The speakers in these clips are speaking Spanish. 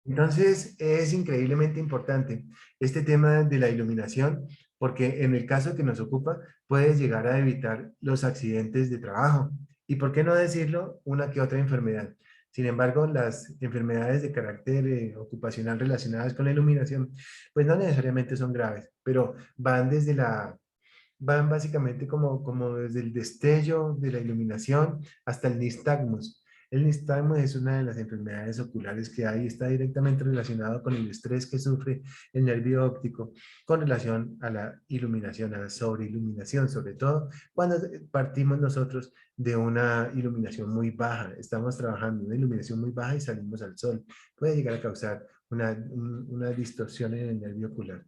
Entonces, es increíblemente importante este tema de la iluminación, porque en el caso que nos ocupa, puede llegar a evitar los accidentes de trabajo. Y por qué no decirlo, una que otra enfermedad. Sin embargo, las enfermedades de carácter ocupacional relacionadas con la iluminación, pues no necesariamente son graves, pero van básicamente como desde el destello de la iluminación hasta el nistagmus. El nistagmus es una de las enfermedades oculares que hay, está directamente relacionado con el estrés que sufre el nervio óptico con relación a la iluminación, a la sobreiluminación, sobre todo cuando partimos nosotros de una iluminación muy baja. Estamos trabajando en una iluminación muy baja y salimos al sol. Puede llegar a causar una distorsión en el nervio ocular.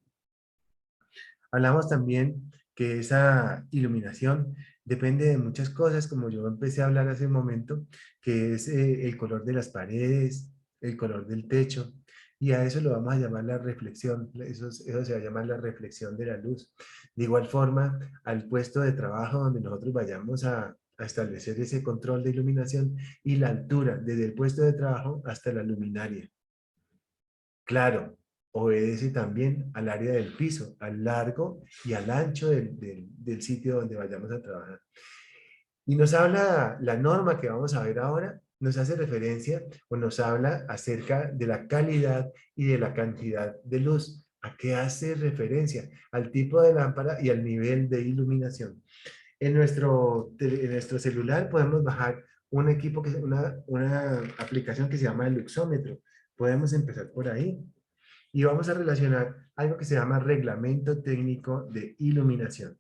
Hablamos también que esa iluminación depende de muchas cosas, como yo empecé a hablar hace un momento, que es el color de las paredes, el color del techo, y a eso lo vamos a llamar la reflexión, eso se va a llamar la reflexión de la luz. De igual forma, al puesto de trabajo donde nosotros vayamos a establecer ese control de iluminación y la altura, desde el puesto de trabajo hasta la luminaria. Claro, obedece también al área del piso, al largo y al ancho del sitio donde vayamos a trabajar. Y nos habla la norma que vamos a ver ahora, nos hace referencia o nos habla acerca de la calidad y de la cantidad de luz. ¿A qué hace referencia? Al tipo de lámpara y al nivel de iluminación. En nuestro celular podemos bajar un equipo, una aplicación que se llama el luxómetro. Podemos empezar por ahí y vamos a relacionar algo que se llama reglamento técnico de iluminación.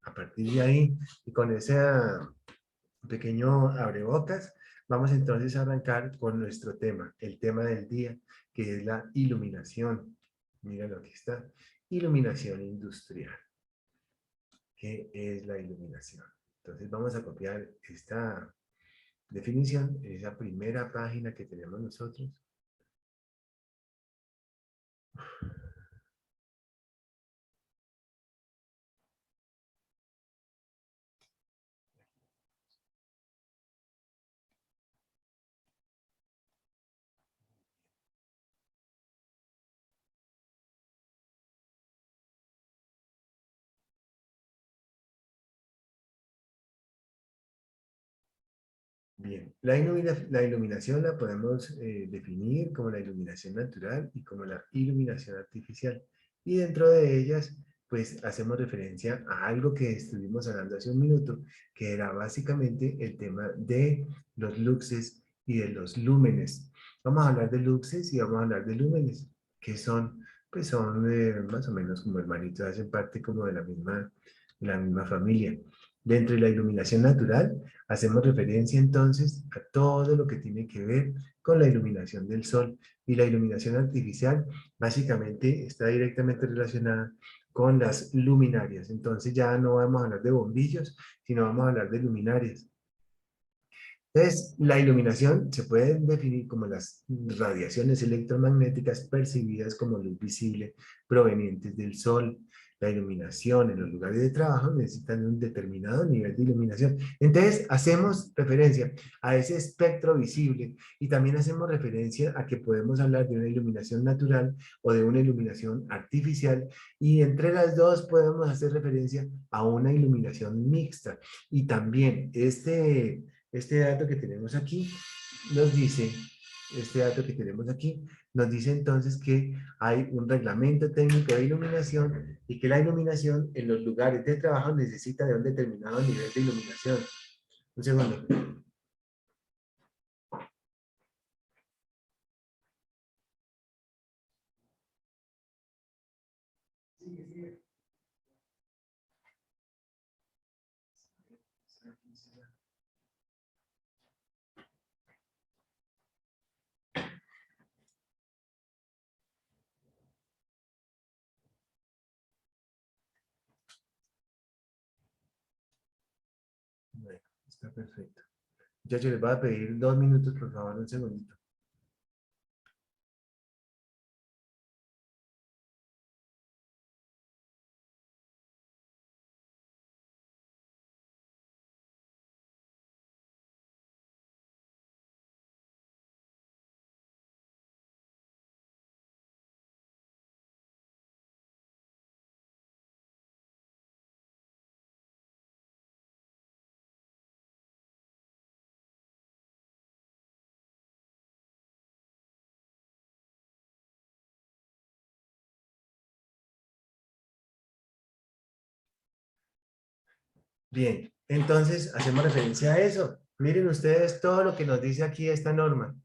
A partir de ahí, y con ese pequeño abrebocas, vamos entonces a arrancar con nuestro tema, el tema del día, que es la iluminación. Míralo, aquí está. Iluminación industrial. ¿Qué es la iluminación? Entonces vamos a copiar esta definición en esa primera página que tenemos nosotros. Bien, la iluminación la podemos definir como la iluminación natural y como la iluminación artificial. Y dentro de ellas, pues hacemos referencia a algo que estuvimos hablando hace un minuto, que era básicamente el tema de los luxes y de los lúmenes. Vamos a hablar de luxes y vamos a hablar de lúmenes, que son, pues son más o menos como hermanitos, hacen parte como de la misma familia. Dentro de la iluminación natural, hacemos referencia entonces a todo lo que tiene que ver con la iluminación del sol, y la iluminación artificial básicamente está directamente relacionada con las luminarias. Entonces ya no vamos a hablar de bombillos, sino vamos a hablar de luminarias. Entonces, la iluminación se puede definir como las radiaciones electromagnéticas percibidas como luz visible provenientes del sol. La iluminación en los lugares de trabajo necesitan un determinado nivel de iluminación. Entonces, hacemos referencia a ese espectro visible y también hacemos referencia a que podemos hablar de una iluminación natural o de una iluminación artificial, y entre las dos podemos hacer referencia a una iluminación mixta. Y también este dato que tenemos aquí nos dice, este dato que tenemos aquí nos dice entonces que hay un reglamento técnico de iluminación y que la iluminación en los lugares de trabajo necesita de un determinado nivel de iluminación. Un segundo. Bueno, está perfecto. Ya yo les voy a pedir 2 minutos, por favor, un segundito. Bien, entonces hacemos referencia a eso. Miren ustedes todo lo que nos dice aquí esta norma.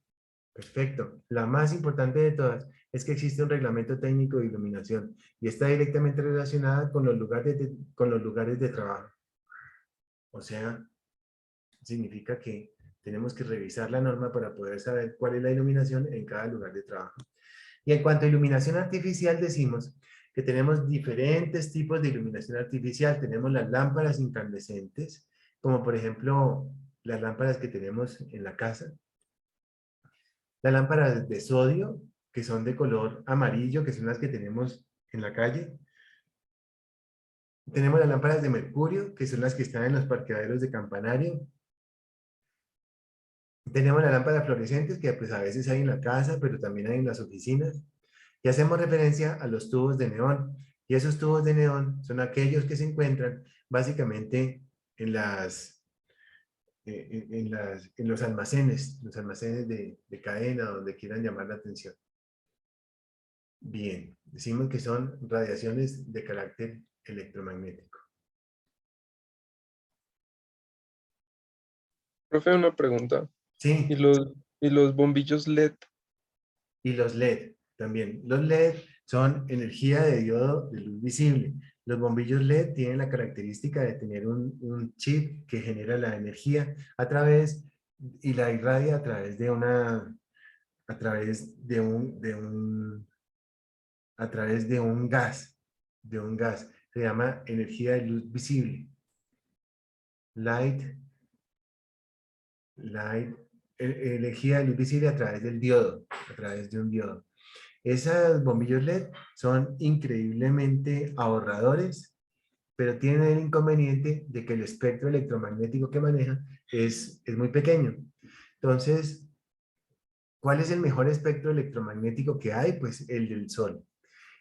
Perfecto. La más importante de todas es que existe un reglamento técnico de iluminación y está directamente relacionada con los lugares de trabajo. O sea, significa que tenemos que revisar la norma para poder saber cuál es la iluminación en cada lugar de trabajo. Y en cuanto a iluminación artificial, decimos que tenemos diferentes tipos de iluminación artificial. Tenemos las lámparas incandescentes, como por ejemplo las lámparas que tenemos en la casa. Las lámparas de sodio, que son de color amarillo, que son las que tenemos en la calle. Tenemos las lámparas de mercurio, que son las que están en los parqueaderos de campanario. Tenemos las lámparas fluorescentes, que pues a veces hay en la casa, pero también hay en las oficinas. Y hacemos referencia a los tubos de neón. Y esos tubos de neón son aquellos que se encuentran básicamente en en los almacenes de cadena, donde quieran llamar la atención. Bien, decimos que son radiaciones de carácter electromagnético. Profe, una pregunta. ¿Y Sí, los bombillos LED? y los LED también. Los LED son energía de diodo de luz visible. Los bombillos LED tienen la característica de tener un chip que genera la energía a través y la irradia a través a través de un gas. Se llama energía de luz visible. Light, light, energía de luz visible a través del diodo, a través de un diodo. Esos bombillos LED son increíblemente ahorradores, pero tienen el inconveniente de que el espectro electromagnético que manejan es muy pequeño. Entonces, ¿cuál es el mejor espectro electromagnético que hay? Pues el del Sol.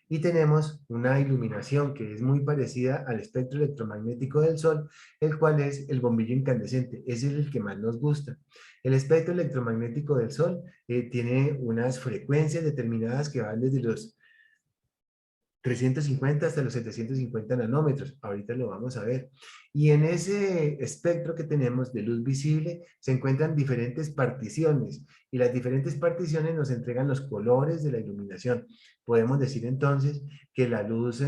Y tenemos una iluminación que es muy parecida al espectro electromagnético del Sol, el cual es el bombillo incandescente. Ese es el que más nos gusta. El espectro electromagnético del Sol tiene unas frecuencias determinadas que van desde los 350 hasta los 750 nanómetros. Ahorita lo vamos a ver. Y en ese espectro que tenemos de luz visible se encuentran diferentes particiones y las diferentes particiones nos entregan los colores de la iluminación. Podemos decir entonces que la luz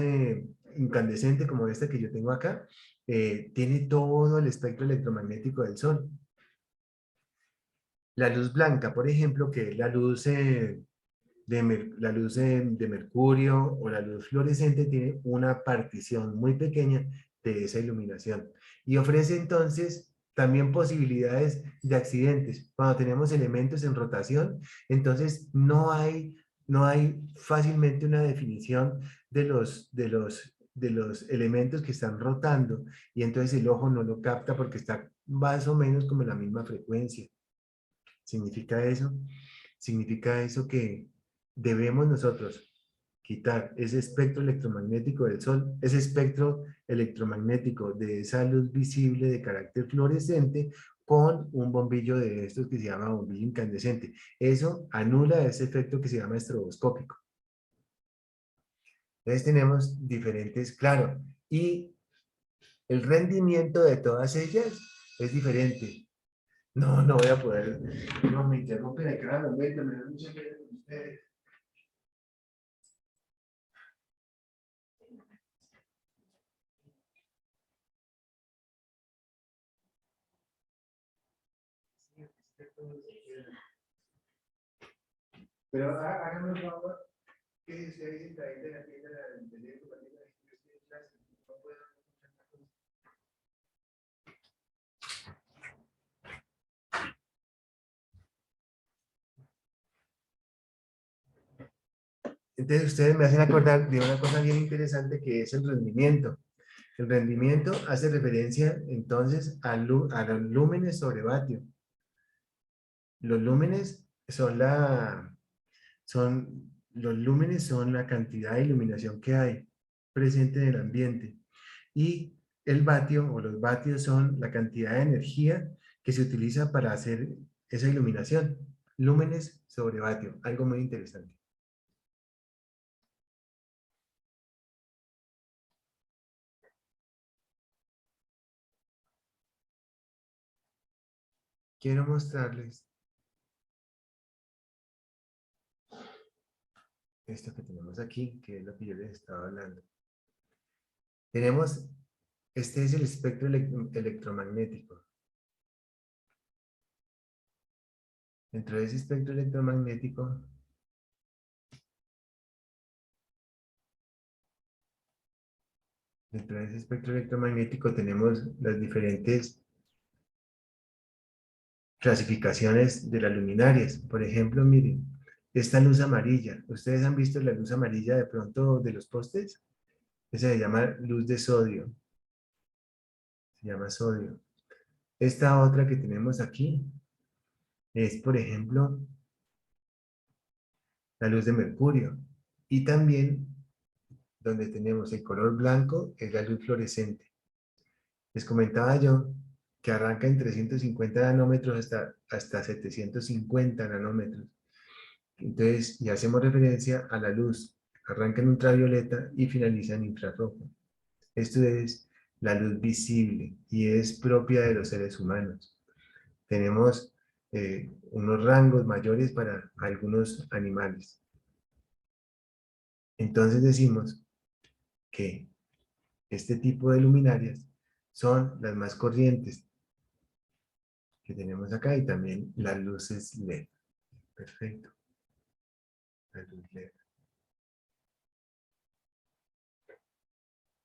incandescente como esta que yo tengo acá tiene todo el espectro electromagnético del Sol. La luz blanca, por ejemplo, que es la luz la luz de mercurio o la luz fluorescente tiene una partición muy pequeña de esa iluminación y ofrece entonces también posibilidades de accidentes. Cuando tenemos elementos en rotación, entonces no hay fácilmente una definición de los elementos que están rotando y entonces el ojo no lo capta porque está más o menos como en la misma frecuencia. ¿Significa eso? Significa eso que debemos nosotros quitar ese espectro electromagnético del Sol, ese espectro electromagnético de esa luz visible de carácter fluorescente con un bombillo de estos que se llama bombillo incandescente. Eso anula ese efecto que se llama estroboscópico. Entonces tenemos diferentes, claro, y el rendimiento de todas ellas es diferente. No, no voy a poder. No, me interrumpen a cada momento, me da mucha pena con ustedes. Pero háganme un favor, que si ustedes dicen ahí de la tienda del teléfono, para que yo estoy en clase, no puedo escuchar la cosa. Entonces ustedes me hacen acordar de una cosa bien interesante que es el rendimiento. El rendimiento hace referencia entonces a los lúmenes sobre vatio. Los lúmenes los lúmenes son la cantidad de iluminación que hay presente en el ambiente. Y el vatio o los vatios son la cantidad de energía que se utiliza para hacer esa iluminación. Lúmenes sobre vatio, algo muy interesante. quiero mostrarles esto que tenemos aquí, que es lo que yo les estaba hablando. Tenemos, este es el espectro electromagnético. Dentro de ese espectro electromagnético, tenemos las diferentes clasificaciones de las luminarias. Por ejemplo, miren, esta luz amarilla. ¿Ustedes han visto la luz amarilla de pronto de los postes? Esa se llama luz de sodio. Se llama sodio. Esta otra que tenemos aquí es, por ejemplo, la luz de mercurio. Y también, donde tenemos el color blanco, es la luz fluorescente. Les comentaba yo que arranca en 350 nanómetros hasta 750 nanómetros. Entonces, ya hacemos referencia a la luz. Arranca en ultravioleta y finaliza en infrarrojo. Esto es la luz visible y es propia de los seres humanos. Tenemos unos rangos mayores para algunos animales. Entonces decimos que este tipo de luminarias son las más corrientes que tenemos acá y también las luces LED. Perfecto. La luz LED.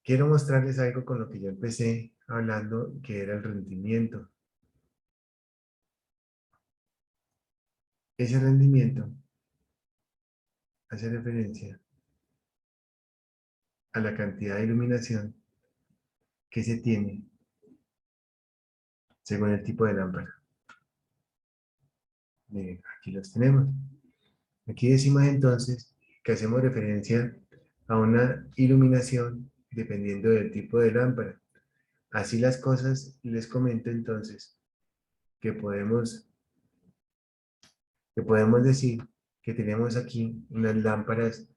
Quiero mostrarles algo con lo que yo empecé hablando, que era el rendimiento. Ese rendimiento hace referencia a la cantidad de iluminación que se tiene según el tipo de lámpara. Miren, aquí los tenemos. Aquí decimos entonces que hacemos referencia a una iluminación dependiendo del tipo de lámpara. Así las cosas, les comento entonces que podemos decir que tenemos aquí unas lámparas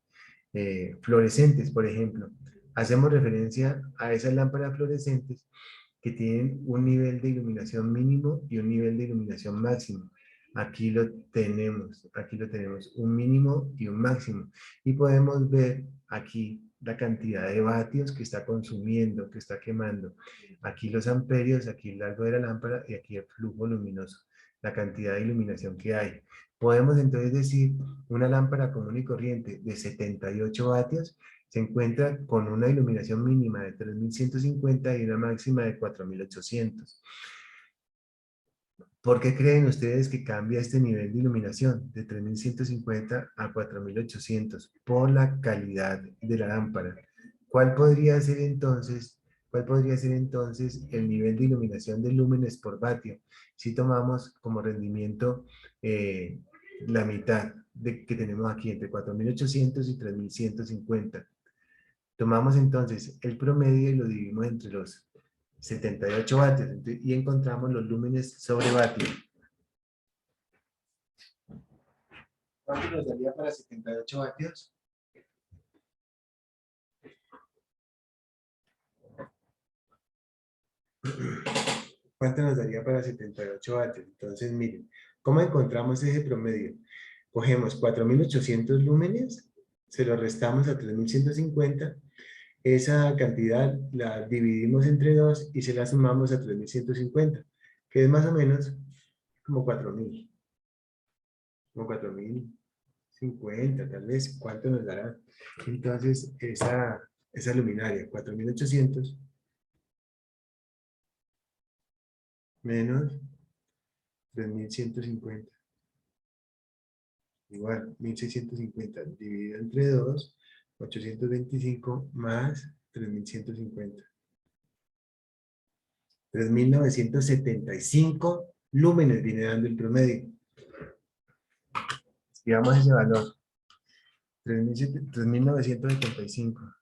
fluorescentes, por ejemplo. Hacemos referencia a esas lámparas fluorescentes que tienen un nivel de iluminación mínimo y un nivel de iluminación máximo. Aquí lo tenemos, un mínimo y un máximo. Y podemos ver aquí la cantidad de vatios que está consumiendo, que está quemando. Aquí los amperios, aquí el largo de la lámpara y aquí el flujo luminoso, la cantidad de iluminación que hay. Podemos entonces decir una lámpara común y corriente de 78 vatios se encuentra con una iluminación mínima de 3150 y una máxima de 4800. ¿Por qué creen ustedes que cambia este nivel de iluminación de 3150 a 4800? Por la calidad de la lámpara. ¿Cuál podría ser entonces el nivel de iluminación de lúmenes por vatio? Si tomamos como rendimiento la mitad que tenemos aquí, entre 4800 y 3150. Tomamos entonces el promedio y lo dividimos entre los 78 vatios y encontramos los lúmenes sobre vatio. ¿Cuánto nos daría para 78 vatios? ¿Cuánto nos daría para 78 vatios? Entonces, miren, ¿cómo encontramos ese promedio? Cogemos 4800 lúmenes, se lo restamos a 3150, esa cantidad la dividimos entre 2 y se la sumamos a 3150, que es más o menos como 4000. Como 4050, tal vez. ¿Cuánto nos dará? Entonces, esa luminaria, 4800 menos 3150. Igual, 1650 dividido entre 2, 825 más 3150. 3975 lúmenes viene dando el promedio. Escribamos ese valor. 3975.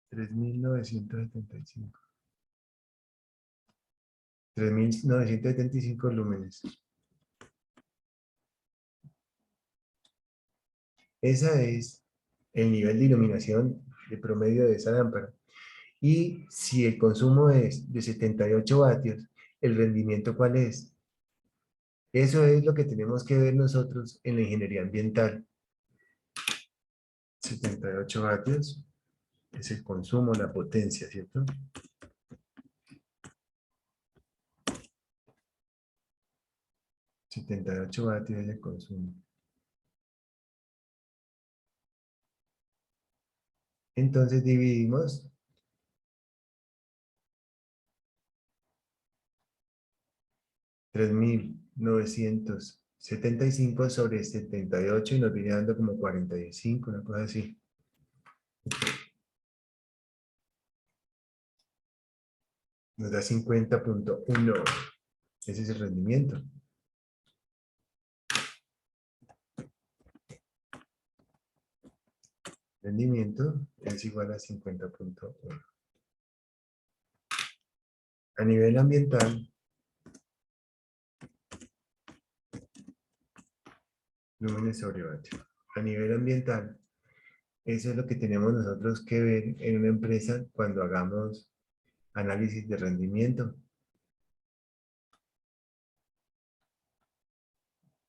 3975. 3975 lúmenes. Ese es el nivel de iluminación de promedio de esa lámpara. Y si el consumo es de 78 vatios, ¿el rendimiento cuál es? Eso es lo que tenemos que ver nosotros en la ingeniería ambiental. 78 vatios es el consumo, la potencia, ¿cierto? 78 vatios es el consumo. Entonces dividimos 3.975 sobre 78 y nos viene dando como 45, una cosa así. Nos da 50.1. Ese es el rendimiento. Rendimiento es igual a 50.1. A nivel ambiental, lúmenes sobre vatio. A nivel ambiental, eso es lo que tenemos nosotros que ver en una empresa cuando hagamos análisis de rendimiento.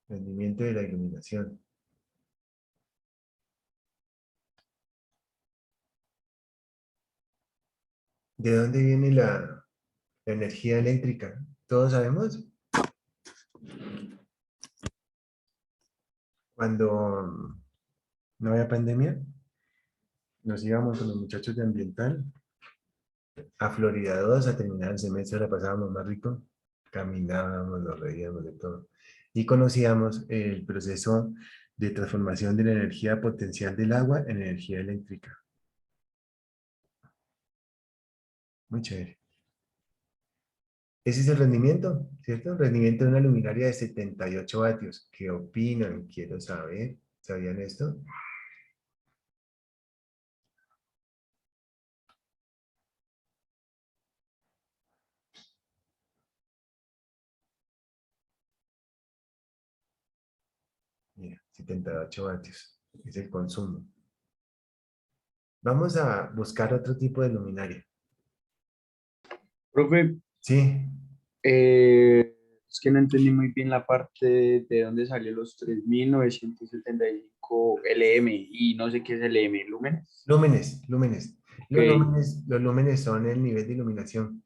Rendimiento de la iluminación. ¿De dónde viene la energía eléctrica? ¿Todos sabemos? Cuando no había pandemia, nos íbamos con los muchachos de ambiental a Florida 2 a terminar el semestre, la pasábamos más rico, caminábamos, nos reíamos de todo y conocíamos el proceso de transformación de la energía potencial del agua en energía eléctrica. Muy chévere. Ese es el rendimiento, ¿cierto? El rendimiento de una luminaria de 78 vatios. ¿Qué opinan? Quiero saber. ¿Sabían esto? Mira, 78 vatios. Es el consumo. Vamos a buscar otro tipo de luminaria. Profe, Sí, es que no entendí muy bien la parte de dónde salió los 3.975 LM y no sé qué es LM, lúmenes. lúmenes, lúmenes. Ok, Los lúmenes son el nivel de iluminación.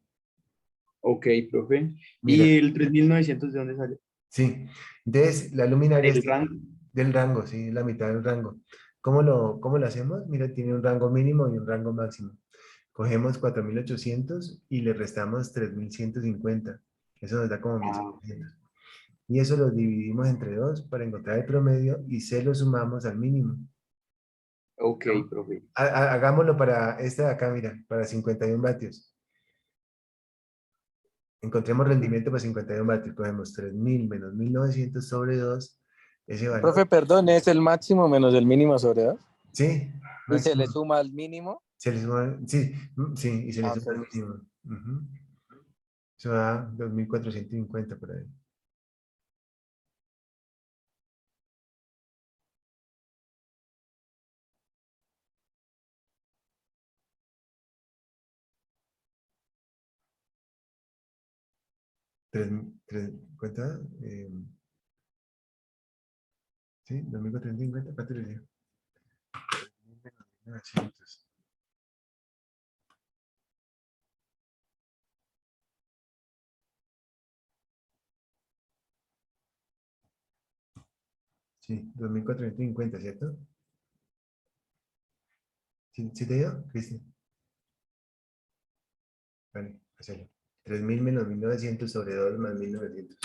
ok, profe. Mira, ¿Y el 3.900 de dónde salió? sí. Entonces, la luminaria es El rango. del rango, sí, la mitad del rango. ¿Cómo lo hacemos? Mira, tiene un rango mínimo y un rango máximo. Cogemos 4.800 y le restamos 3.150. Eso nos da como Ah, 1.700. Y eso lo dividimos entre dos para encontrar el promedio y se lo sumamos al mínimo. ok, profe. Hagámoslo para este de acá, mira, para 51 vatios. Encontremos rendimiento para 51 vatios. Cogemos 3.000 menos 1.900 sobre 2. Ese Profe, valor. perdón, ¿es el máximo menos el mínimo sobre 2? Sí, ¿Y se le máximo. suma al mínimo? Se le suma, sí, sí, y se le Ah, suma ok, el listo. mínimo. Ujú. Eso da 2.450 por ahí. ¿Cuánto? Sí, 2.450, ¿cuánto le dio? 900. Sí, 2.450, ¿cierto? ¿Sí, sí te dio, Cristian? Vale, hazlo. 3.000 menos 1.900 sobre 2 más 1.900.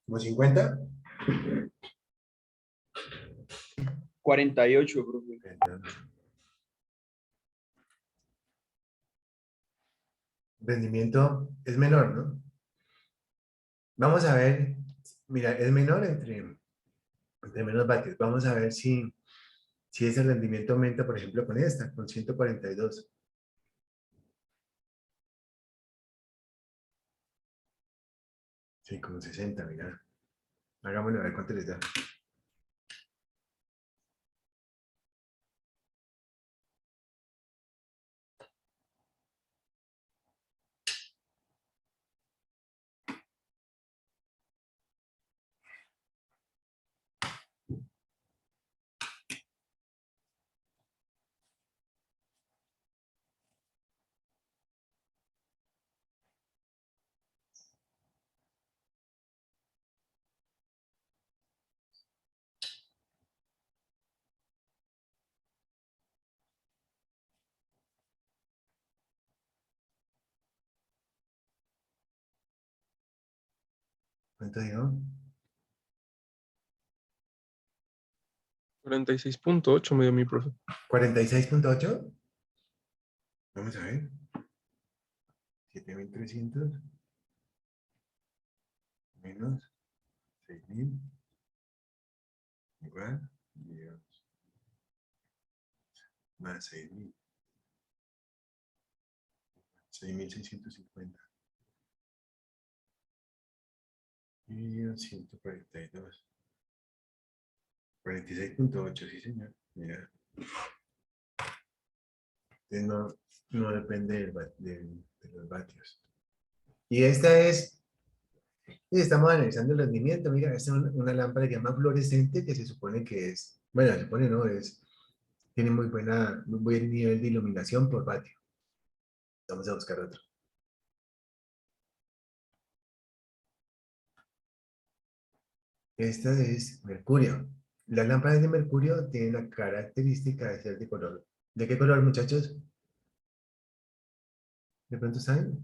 ¿Como 50? 48, profe. Rendimiento es menor, ¿no? Vamos a ver, mira, es menor entre menos vatios. Vamos a ver si ese rendimiento aumenta, por ejemplo, con esta, con 142. Sí, como 60, mira. Hagámoslo a ver cuánto les da. ¿Cuánto digo? 46.8 me dio mi profe. 46.8. Vamos a ver. 7.300 menos 6.000 igual Dios, más 6.000. 6.650. Y 142. 46.8, sí, señor. Mira. No, no depende de los vatios. Y esta es, y estamos analizando el rendimiento. Mira, esta es una lámpara que se llama fluorescente que se supone que es, bueno, se supone no, tiene muy buen nivel de iluminación por vatio. Vamos a buscar otro. Esta es mercurio. Las lámparas de mercurio tienen la característica de ser de color. ¿De qué color, muchachos? ¿De pronto saben?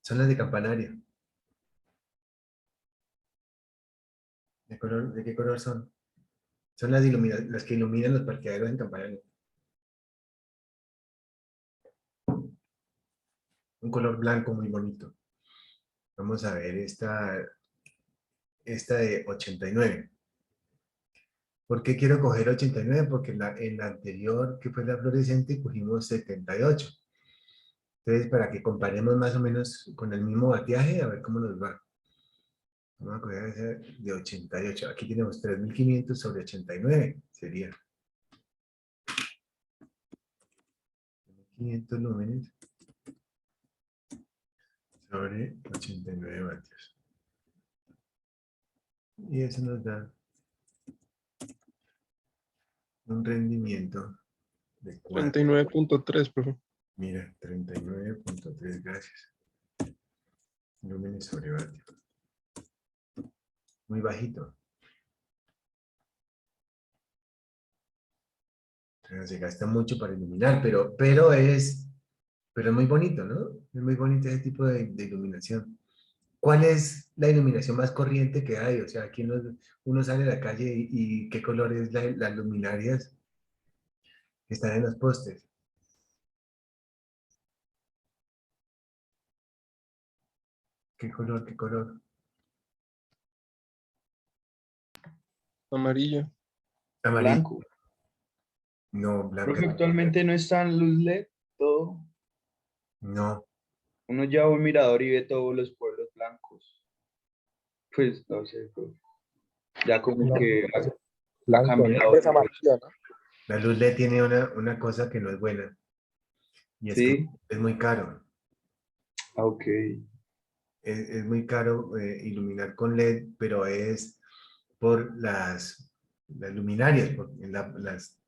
Son las de campanario. ¿De qué color son? Son las que iluminan los parqueaderos en campanario. Un color blanco muy bonito. Vamos a ver esta de 89. ¿Por qué quiero coger 89? Porque en la anterior, que fue la fluorescente, cogimos 78. Entonces, para que comparemos más o menos con el mismo bateaje, a ver cómo nos va. Vamos a coger esa de 88. Aquí tenemos 3.500 sobre 89. Sería 500 lúmenes sobre 89 vatios. Y eso nos da un rendimiento de 4. 39.3, profe. Mira, 39.3 gases. Lúmenes sobre vatio. Muy bajito. O sea, se gasta mucho para iluminar, pero es muy bonito, ¿no? Es muy bonito ese tipo de iluminación. ¿Cuál es la iluminación más corriente que hay? O sea, aquí uno sale a la calle y ¿qué color es las luminarias que están en los postes? ¿Qué color? ¿Qué color? Amarillo. Amarillo. Blanco. No, blanca. Profe, actualmente no está en luz LED, todo. No. Uno lleva un mirador y ve todos los pueblos blancos. Pues no sé, profe. Ya como No, que ha blanco, ¿no? cambiado Pues todo eso. amarillo, ¿no? La luz LED tiene una cosa que no es buena. Y es que Sí, es muy caro. ok. Es muy caro iluminar con LED, pero es por las luminarias, las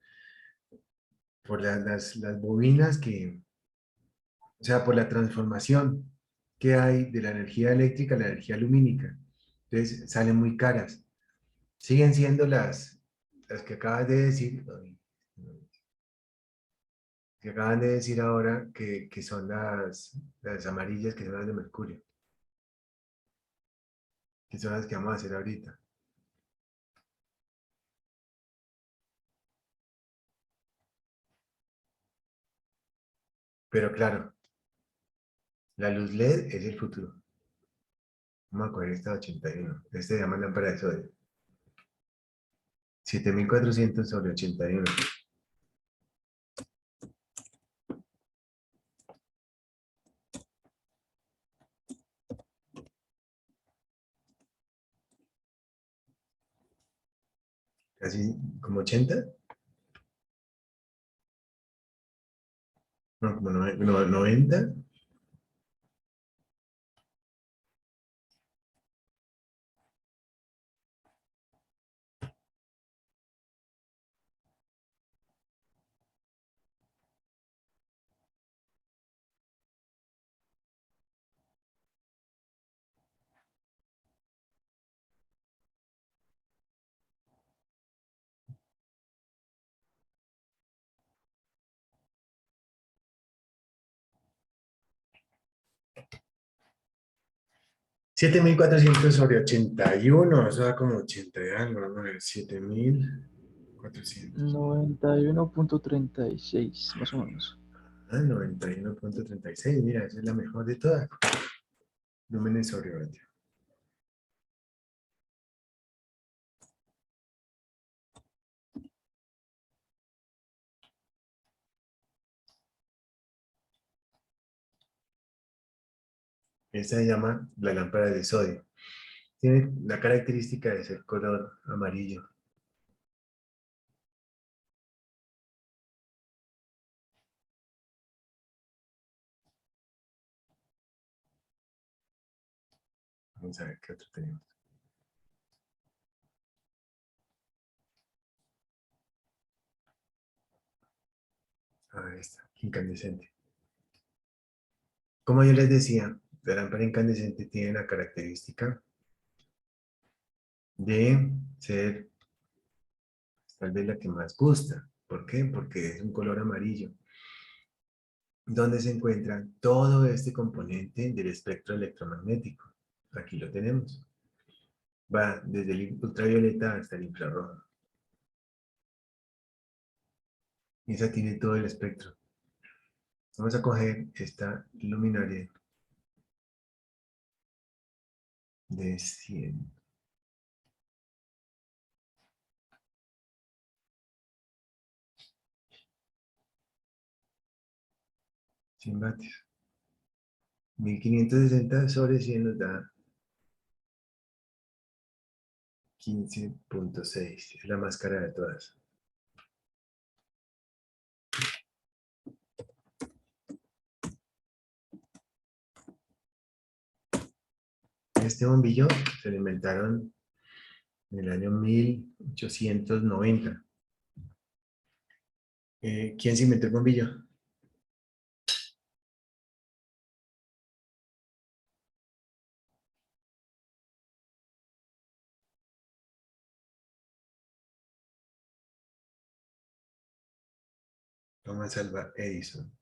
bobinas o sea, por la transformación que hay de la energía eléctrica a la energía lumínica. Entonces, salen muy caras. Siguen siendo las que acabas de decir. Ay, que acaban de decir ahora que son las amarillas, que son las de mercurio, que son las que vamos a hacer ahorita. Pero claro, la luz LED es el futuro. Vamos a coger esta 81. Este se llama lámpara de sodio. 7400 sobre 81. Casi como 80. No, como 90. Siete mil cuatrocientos sobre 81. Eso da como 80 y algo. Vamos a ver, 7400. 91.36, más o menos. 91.36. Mira, esa es la mejor de todas. Lúmenes sobre vatio. Esta se llama la lámpara de sodio. Tiene la característica de ser color amarillo. Vamos a ver qué otro tenemos. Ahí está, incandescente. Como yo les decía, la lámpara incandescente tiene la característica de ser tal vez la que más gusta. ¿Por qué? Porque es un color amarillo, donde se encuentra todo este componente del espectro electromagnético. Aquí lo tenemos. Va desde el ultravioleta hasta el infrarrojo. Y esa tiene todo el espectro. Vamos a coger esta luminaria de 100. Vatios. 1560 sobre 100 nos da 15.6. Es la más cara de todas. Este bombillo se lo inventaron en el año 1890. ¿Quién se inventó el bombillo? Thomas Alva Edison.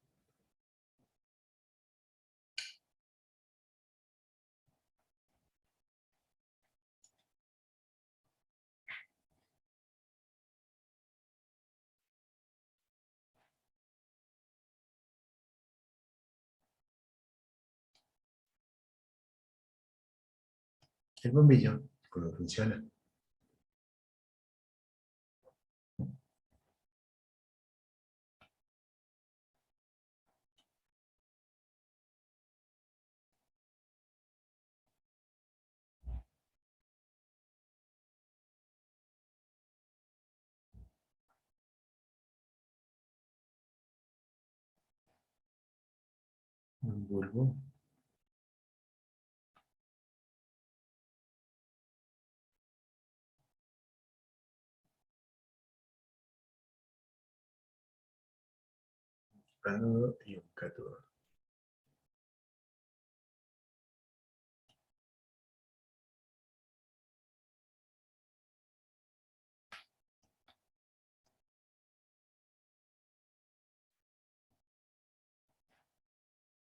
El bombillo, ¿cómo funciona? Un bulbo. Ánodo y un cátodo.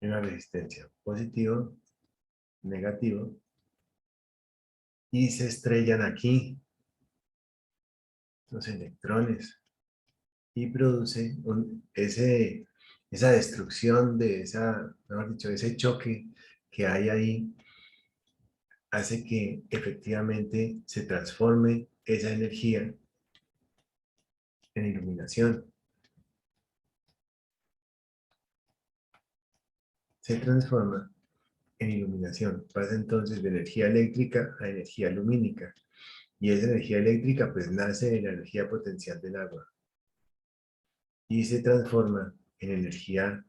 una resistencia positivo, negativo, y se estrellan aquí los electrones y produce esa destrucción de mejor dicho, ese choque que hay ahí, hace que efectivamente se transforme esa energía en iluminación. Se transforma en iluminación. Pasa entonces de energía eléctrica a energía lumínica. Y esa energía eléctrica pues nace de la energía potencial del agua. Y se transforma en energía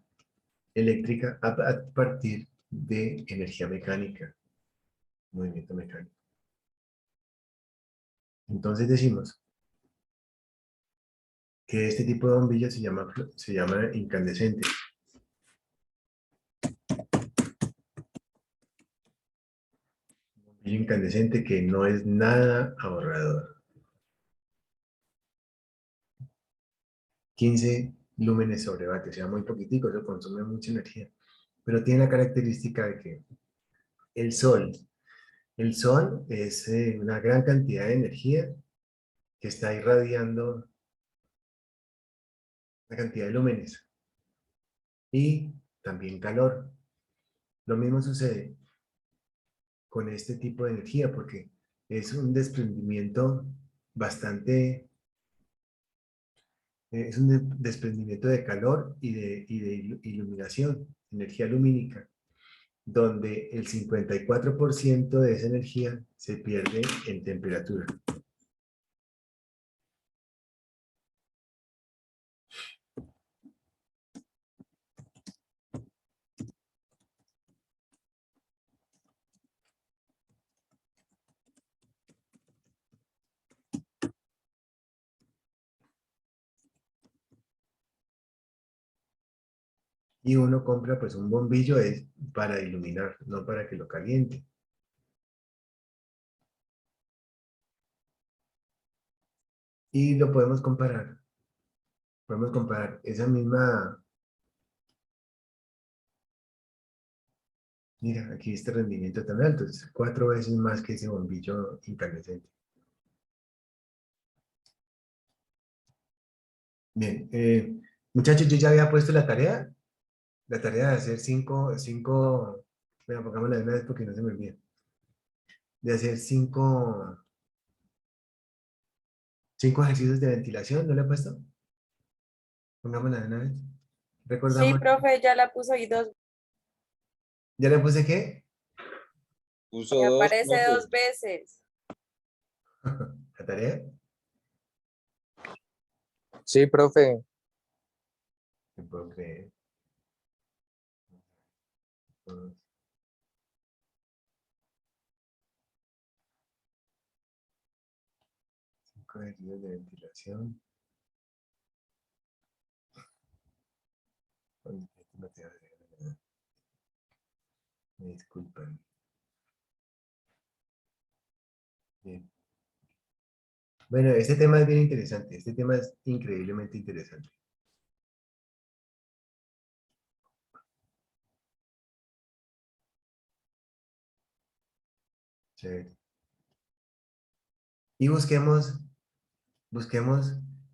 eléctrica a partir de energía mecánica, movimiento mecánico. Entonces decimos que este tipo de bombilla se llama incandescente. Bombilla incandescente que no es nada ahorrador. 15 lúmenes sobre vatio, o sea, muy poquitico, eso consume mucha energía. Pero tiene la característica de que el sol es una gran cantidad de energía que está irradiando una cantidad de lúmenes y también calor. Lo mismo sucede con este tipo de energía porque es un desprendimiento bastante, es un desprendimiento de calor y de iluminación, energía lumínica, donde el 54% de esa energía se pierde en temperatura. Y uno compra pues un bombillo es para iluminar, no para que lo caliente. Y lo podemos comparar esa misma, mira, aquí este rendimiento tan alto, es 4 veces más que ese bombillo incandescente. Bien, muchachos, yo ya había puesto la tarea de hacer bueno, pongámosla de una vez porque no se me olvida, de hacer cinco ejercicios de ventilación, ¿no le he puesto? Pongámosla de una vez. Sí, Recordamos, profe, ya la puso ahí dos, ¿ya le puse qué? Puso y dos, aparece profe. 2 veces. La tarea. Sí, profe. No puedo creer. Dos. Cinco ejercicios de ventilación. Me disculpan. Bien. Bueno, este tema es bien interesante. Este tema es increíblemente interesante. Chévere. Y busquemos,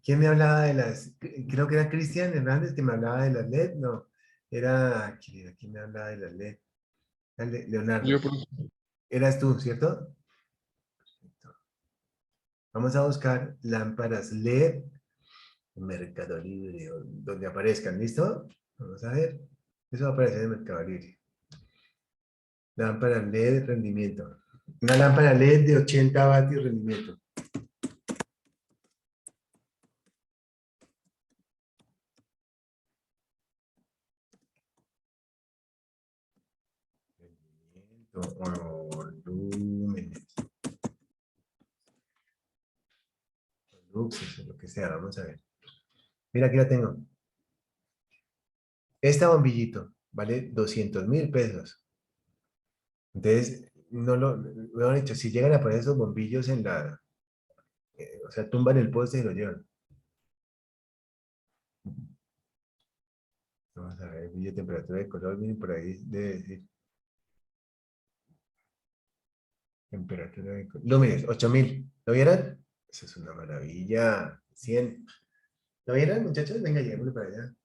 ¿quién me hablaba de creo que era Cristian Hernández que me hablaba de las LED? No, ¿quién me hablaba de las LED? Leonardo. Yo, profe. Eras tú, ¿cierto? Vamos a buscar lámparas LED en Mercado Libre, o donde aparezcan, ¿listo? Vamos a ver. Eso va a aparecer en Mercado Libre. Lámpara LED rendimiento. Una lámpara LED de 80 vatios rendimiento. Rendimiento o lúmenes. Luxes, o lo que sea, vamos a ver. Mira, aquí la tengo. Esta bombillito vale 200.000 pesos. Entonces, no lo han hecho. Si llegan a poner esos bombillos o sea, tumban el poste y lo llevan. Vamos a ver, brillo, temperatura de color, miren por ahí debe decir. Temperatura de color. Lúmenes, 8000. ¿Lo vieron? Eso es una maravilla. 100. ¿Lo vieron, muchachos? Venga, lleguémosle para allá.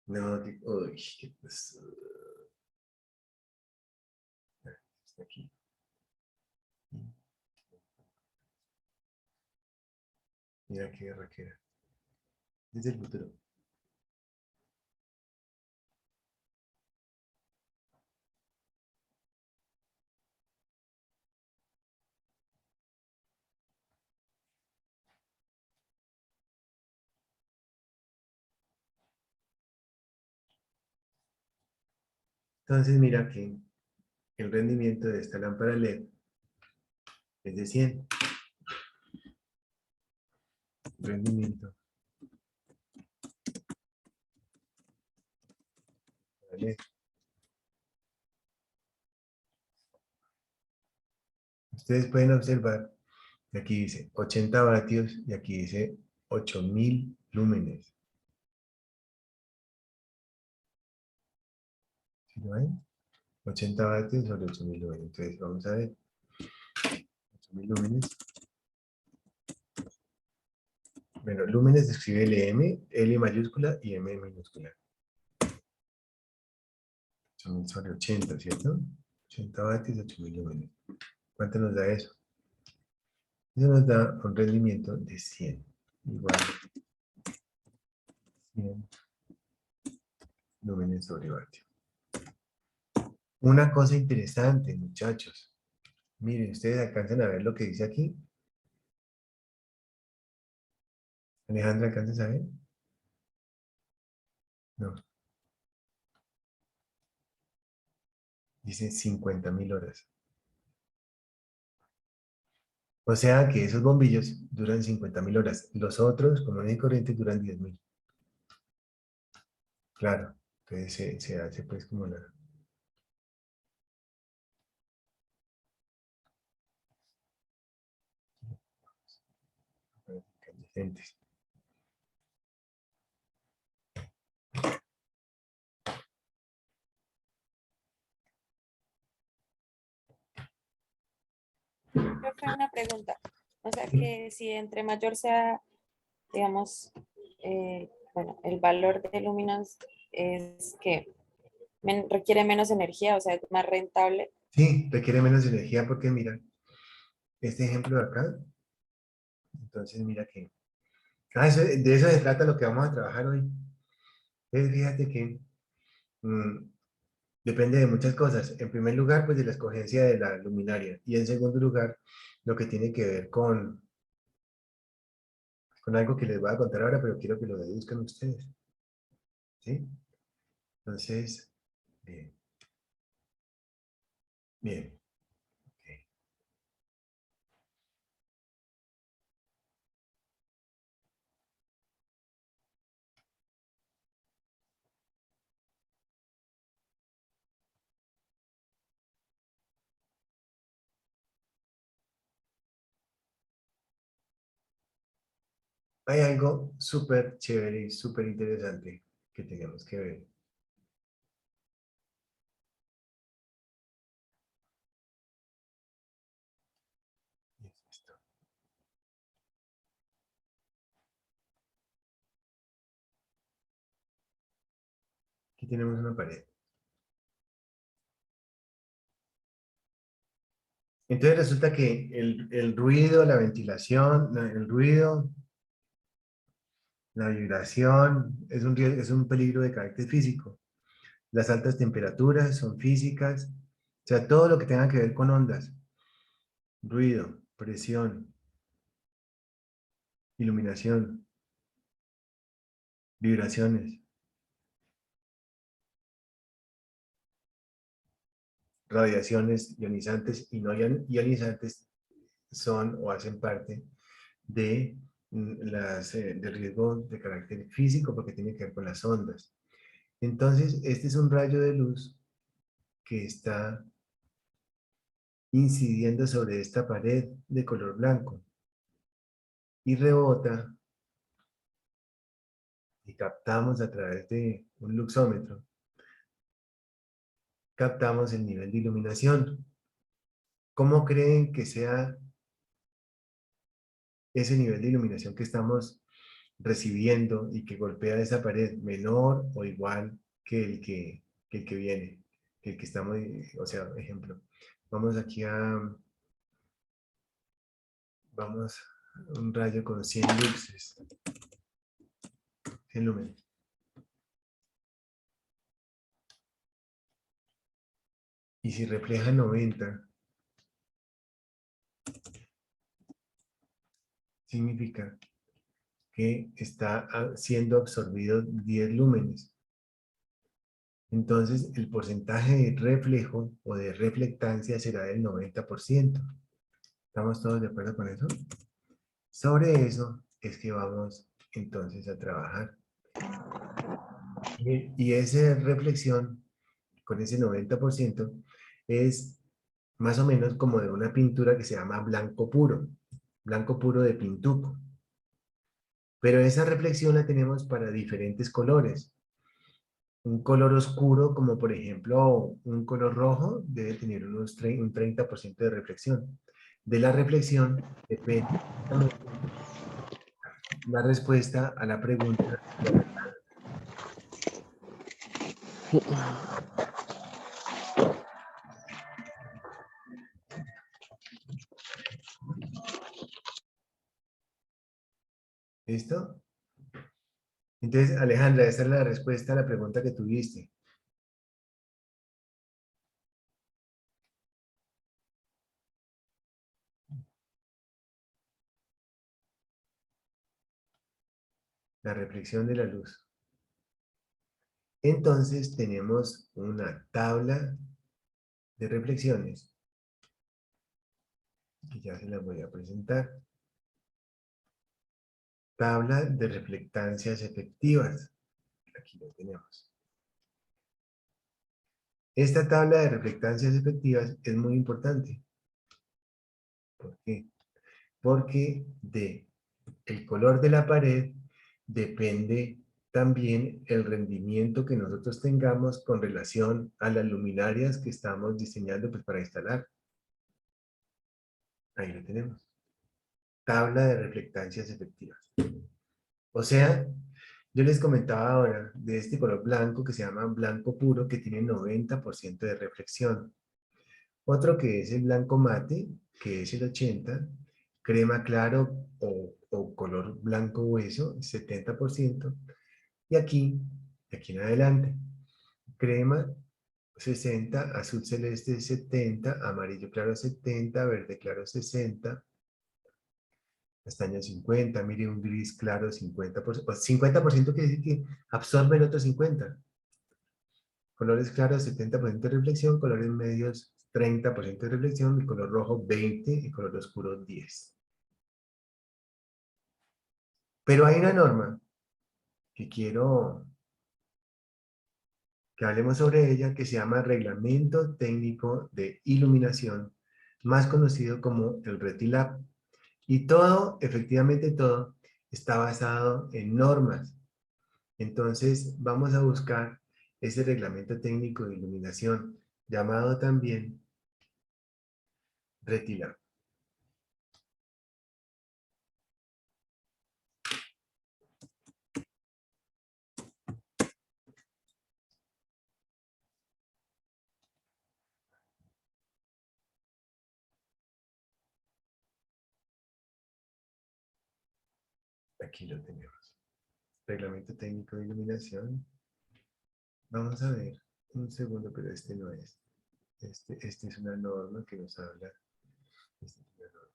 No, uy, qué pues, está aquí. Mira qué raquera. Desde el futuro. Entonces, mira que el rendimiento de esta lámpara LED es de 100. Rendimiento. ¿Vale? Ustedes pueden observar que aquí dice 80 vatios y aquí dice 8000 lúmenes. ¿Sí lo ven? 80 vatios sobre 8000 lúmenes. Entonces, vamos a ver. 8000 lúmenes. Bueno, lúmenes se escribe LM, L mayúscula y M minúscula. 8000 sobre 80, ¿cierto? 80 vatios, 8000 lúmenes. ¿Cuánto nos da eso? Eso nos da un rendimiento de 100. Igual 100 lúmenes sobre vatio. Una cosa interesante, muchachos. Miren, ustedes alcanzan a ver lo que dice aquí. Alejandra, ¿alcanzas a ver? No. Dice 50.000 horas. O sea que esos bombillos duran 50.000 horas. Los otros, comunes y corrientes, duran 10.000. Claro. Entonces se hace pues como la... incandescentes. Profe, una pregunta. O sea que si entre mayor sea, digamos, bueno, el valor de lúmenes es que requiere menos energía, o sea, es más rentable. Sí, requiere menos energía porque mira, este ejemplo de acá, entonces mira que... de eso se trata lo que vamos a trabajar hoy. Entonces fíjate que depende de muchas cosas. En primer lugar, pues de la escogencia de la luminaria. Y en segundo lugar, lo que tiene que ver con algo que les voy a contar ahora, pero quiero que lo deduzcan ustedes. ¿Sí? Entonces, bien. Bien. Ok. Hay algo súper chévere y súper interesante que tenemos que ver. Y es esto. Aquí tenemos una pared. Entonces resulta que el ruido, la ventilación, el ruido, la vibración es un peligro de carácter físico. Las altas temperaturas son físicas. O sea, todo lo que tenga que ver con ondas, ruido, presión, iluminación, vibraciones, radiaciones ionizantes y no ionizantes son o hacen parte de del riesgo de carácter físico porque tiene que ver con las ondas. Entonces, este es un rayo de luz que está incidiendo sobre esta pared de color blanco y rebota y captamos a través de un luxómetro, captamos el nivel de iluminación. ¿Cómo creen que sea ese nivel de iluminación que estamos recibiendo y que golpea esa pared? ¿Menor o igual que el que viene? Que el que estamos, o sea, ejemplo, vamos aquí vamos a un rayo con 100 luxes, 100 lúmenes. Y si refleja 90, significa que está siendo absorbido 10 lúmenes. Entonces, el porcentaje de reflejo o de reflectancia será del 90%. ¿Estamos todos de acuerdo con eso? Sobre eso es que vamos entonces a trabajar. Y esa reflexión, con ese 90%, es más o menos como de una pintura que se llama blanco puro de pintuco. Pero esa reflexión la tenemos para diferentes colores. Un color oscuro, como por ejemplo un color rojo, debe tener un 30% de reflexión. De la reflexión depende la respuesta a la pregunta. ¿Listo? Entonces, Alejandra, esa es la respuesta a la pregunta que tuviste. La reflexión de la luz. Entonces, tenemos una tabla de reflexiones que ya se las voy a presentar. Tabla de reflectancias efectivas. Aquí lo tenemos. Esta tabla de reflectancias efectivas es muy importante. ¿Por qué? Porque el color de la pared depende también el rendimiento que nosotros tengamos con relación a las luminarias que estamos diseñando pues, para instalar. Ahí lo tenemos. Tabla de reflectancias efectivas. O sea, yo les comentaba ahora de este color blanco que se llama blanco puro que tiene 90% de reflexión. Otro que es el blanco mate, que es el 80%, crema claro o color blanco hueso, 70%, y aquí, de aquí en adelante, crema 60, azul celeste 70, amarillo claro 70, verde claro 60, castaño 50, mire un gris claro 50%, 50% quiere decir que absorbe el otro 50%. Colores claros 70% de reflexión, colores medios 30% de reflexión, el color rojo 20 y color oscuro 10. Pero hay una norma que quiero que hablemos sobre ella que se llama Reglamento Técnico de Iluminación, más conocido como el RETILAB. Y todo, efectivamente todo, está basado en normas. Entonces vamos a buscar ese Reglamento Técnico de Iluminación, llamado también RETILAB. Aquí lo tenemos. Reglamento técnico de iluminación. Vamos a ver un segundo, pero este no es. Este es una norma que nos habla. Esta es una norma.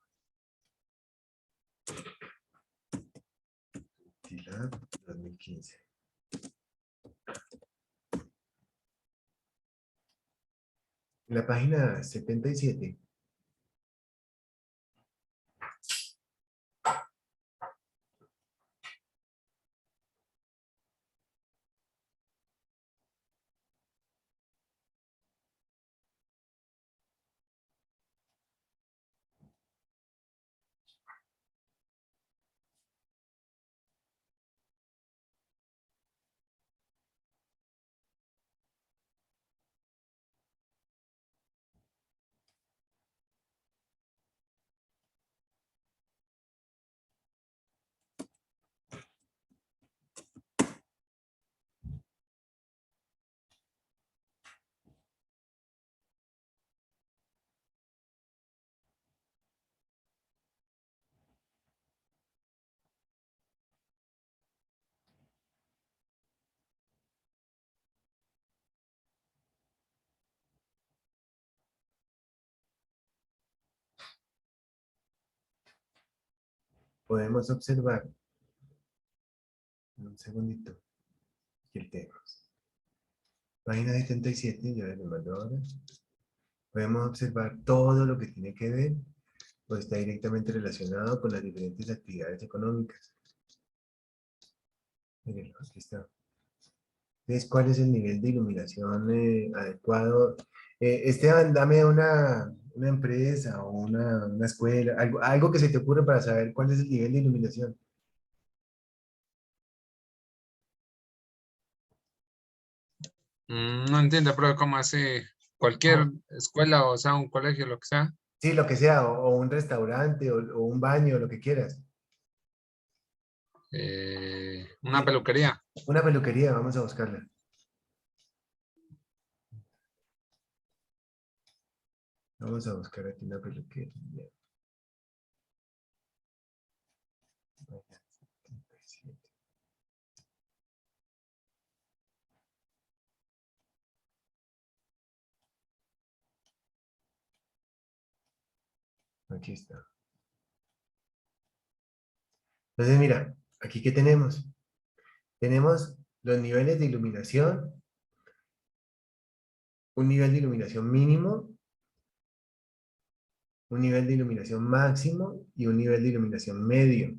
TILAB 2015. En la página 77 podemos observar, un segundito, aquí el tenemos. Página 77, yo les mando ahora. Podemos observar todo lo que tiene que ver, pues está directamente relacionado con las diferentes actividades económicas. Miren, aquí está. Entonces, ¿cuál es el nivel de iluminación adecuado? Esteban, dame una empresa o una escuela, algo que se te ocurra para saber cuál es el nivel de iluminación. No entiendo, pero ¿cómo hace cualquier escuela, o sea, un colegio, lo que sea? Sí, lo que sea, o un restaurante, o un baño, lo que quieras. Una peluquería. Una peluquería, vamos a buscarla. Vamos a buscar aquí una peluquería. Aquí está. Entonces, mira, aquí ¿qué tenemos? Tenemos los niveles de iluminación, un nivel de iluminación mínimo, un nivel de iluminación máximo y un nivel de iluminación medio.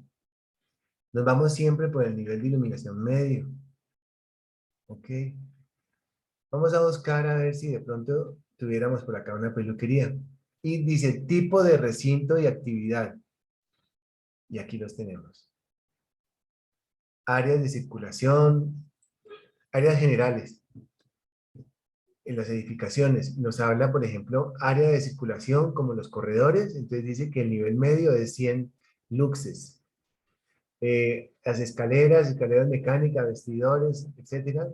Nos vamos siempre por el nivel de iluminación medio. ¿Ok? Vamos a buscar a ver si de pronto tuviéramos por acá una peluquería. Y dice tipo de recinto y actividad. Y aquí los tenemos. Áreas de circulación, áreas generales. En las edificaciones nos habla, por ejemplo, área de circulación como los corredores. Entonces dice que el nivel medio es 100 luxes. Las escaleras mecánicas, vestidores, etcétera.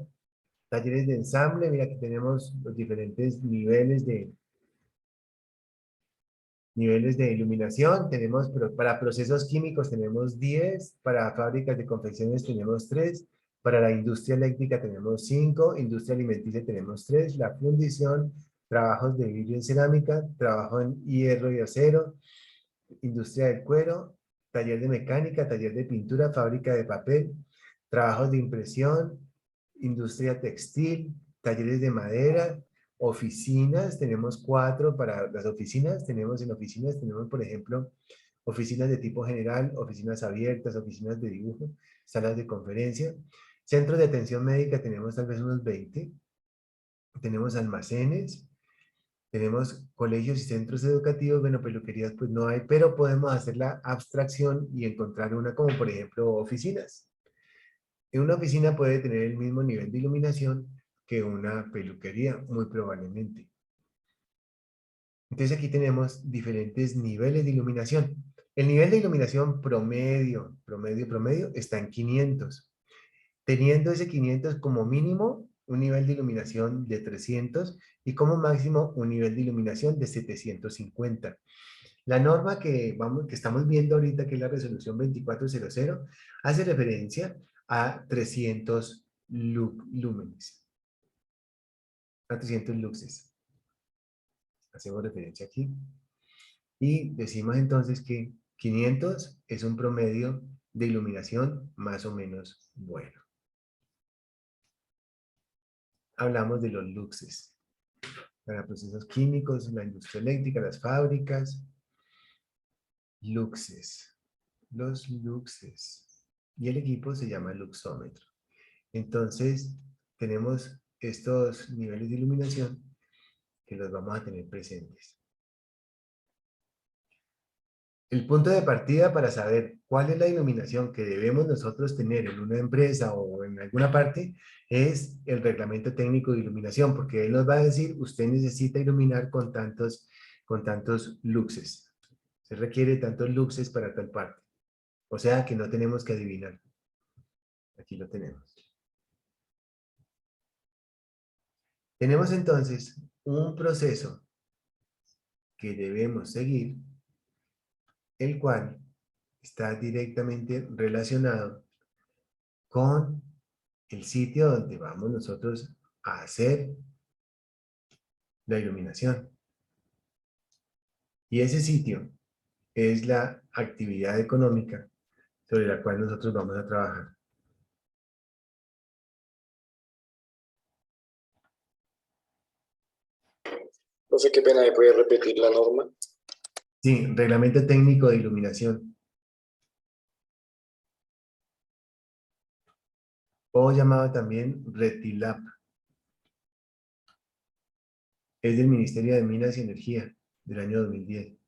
Talleres de ensamble, mira que tenemos los diferentes niveles de iluminación. Tenemos para procesos químicos tenemos 10, para fábricas de confecciones tenemos 3, para la industria eléctrica tenemos 5, industria alimenticia tenemos 3, la fundición, trabajos de vidrio en cerámica, trabajo en hierro y acero, industria del cuero, taller de mecánica, taller de pintura, fábrica de papel, trabajos de impresión, industria textil, talleres de madera, oficinas, tenemos 4 para las oficinas, tenemos por ejemplo, oficinas de tipo general, oficinas abiertas, oficinas de dibujo, salas de conferencia, centros de atención médica tenemos tal vez unos 20, tenemos almacenes, tenemos colegios y centros educativos, bueno, peluquerías pues no hay, pero podemos hacer la abstracción y encontrar una como por ejemplo oficinas. En una oficina puede tener el mismo nivel de iluminación que una peluquería, muy probablemente. Entonces aquí tenemos diferentes niveles de iluminación. El nivel de iluminación promedio está en 500. Teniendo ese 500 como mínimo, un nivel de iluminación de 300 y como máximo un nivel de iluminación de 750. La norma que estamos viendo ahorita, que es la resolución 2400, hace referencia a 300 lúmenes, a 300 luxes. Hacemos referencia aquí. Y decimos entonces que 500 es un promedio de iluminación más o menos bueno. Hablamos de los luxes. Para procesos químicos, la industria eléctrica, las fábricas. Luxes. Los luxes. Y el equipo se llama luxómetro. Entonces, tenemos estos niveles de iluminación que los vamos a tener presentes. El punto de partida para saber cuál es la iluminación que debemos nosotros tener en una empresa o en alguna parte es el reglamento técnico de iluminación, porque él nos va a decir, usted necesita iluminar con tantos luxes. Se requiere tantos luxes para tal parte. O sea que no tenemos que adivinar. Aquí lo tenemos. Tenemos entonces un proceso que debemos seguir, el cual está directamente relacionado con el sitio donde vamos nosotros a hacer la iluminación. Y ese sitio es la actividad económica sobre la cual nosotros vamos a trabajar. Profe, qué pena, ¿me puede repetir la norma? Sí, reglamento técnico de iluminación. O llamado también RETILAP. Es del Ministerio de Minas y Energía del año 2010.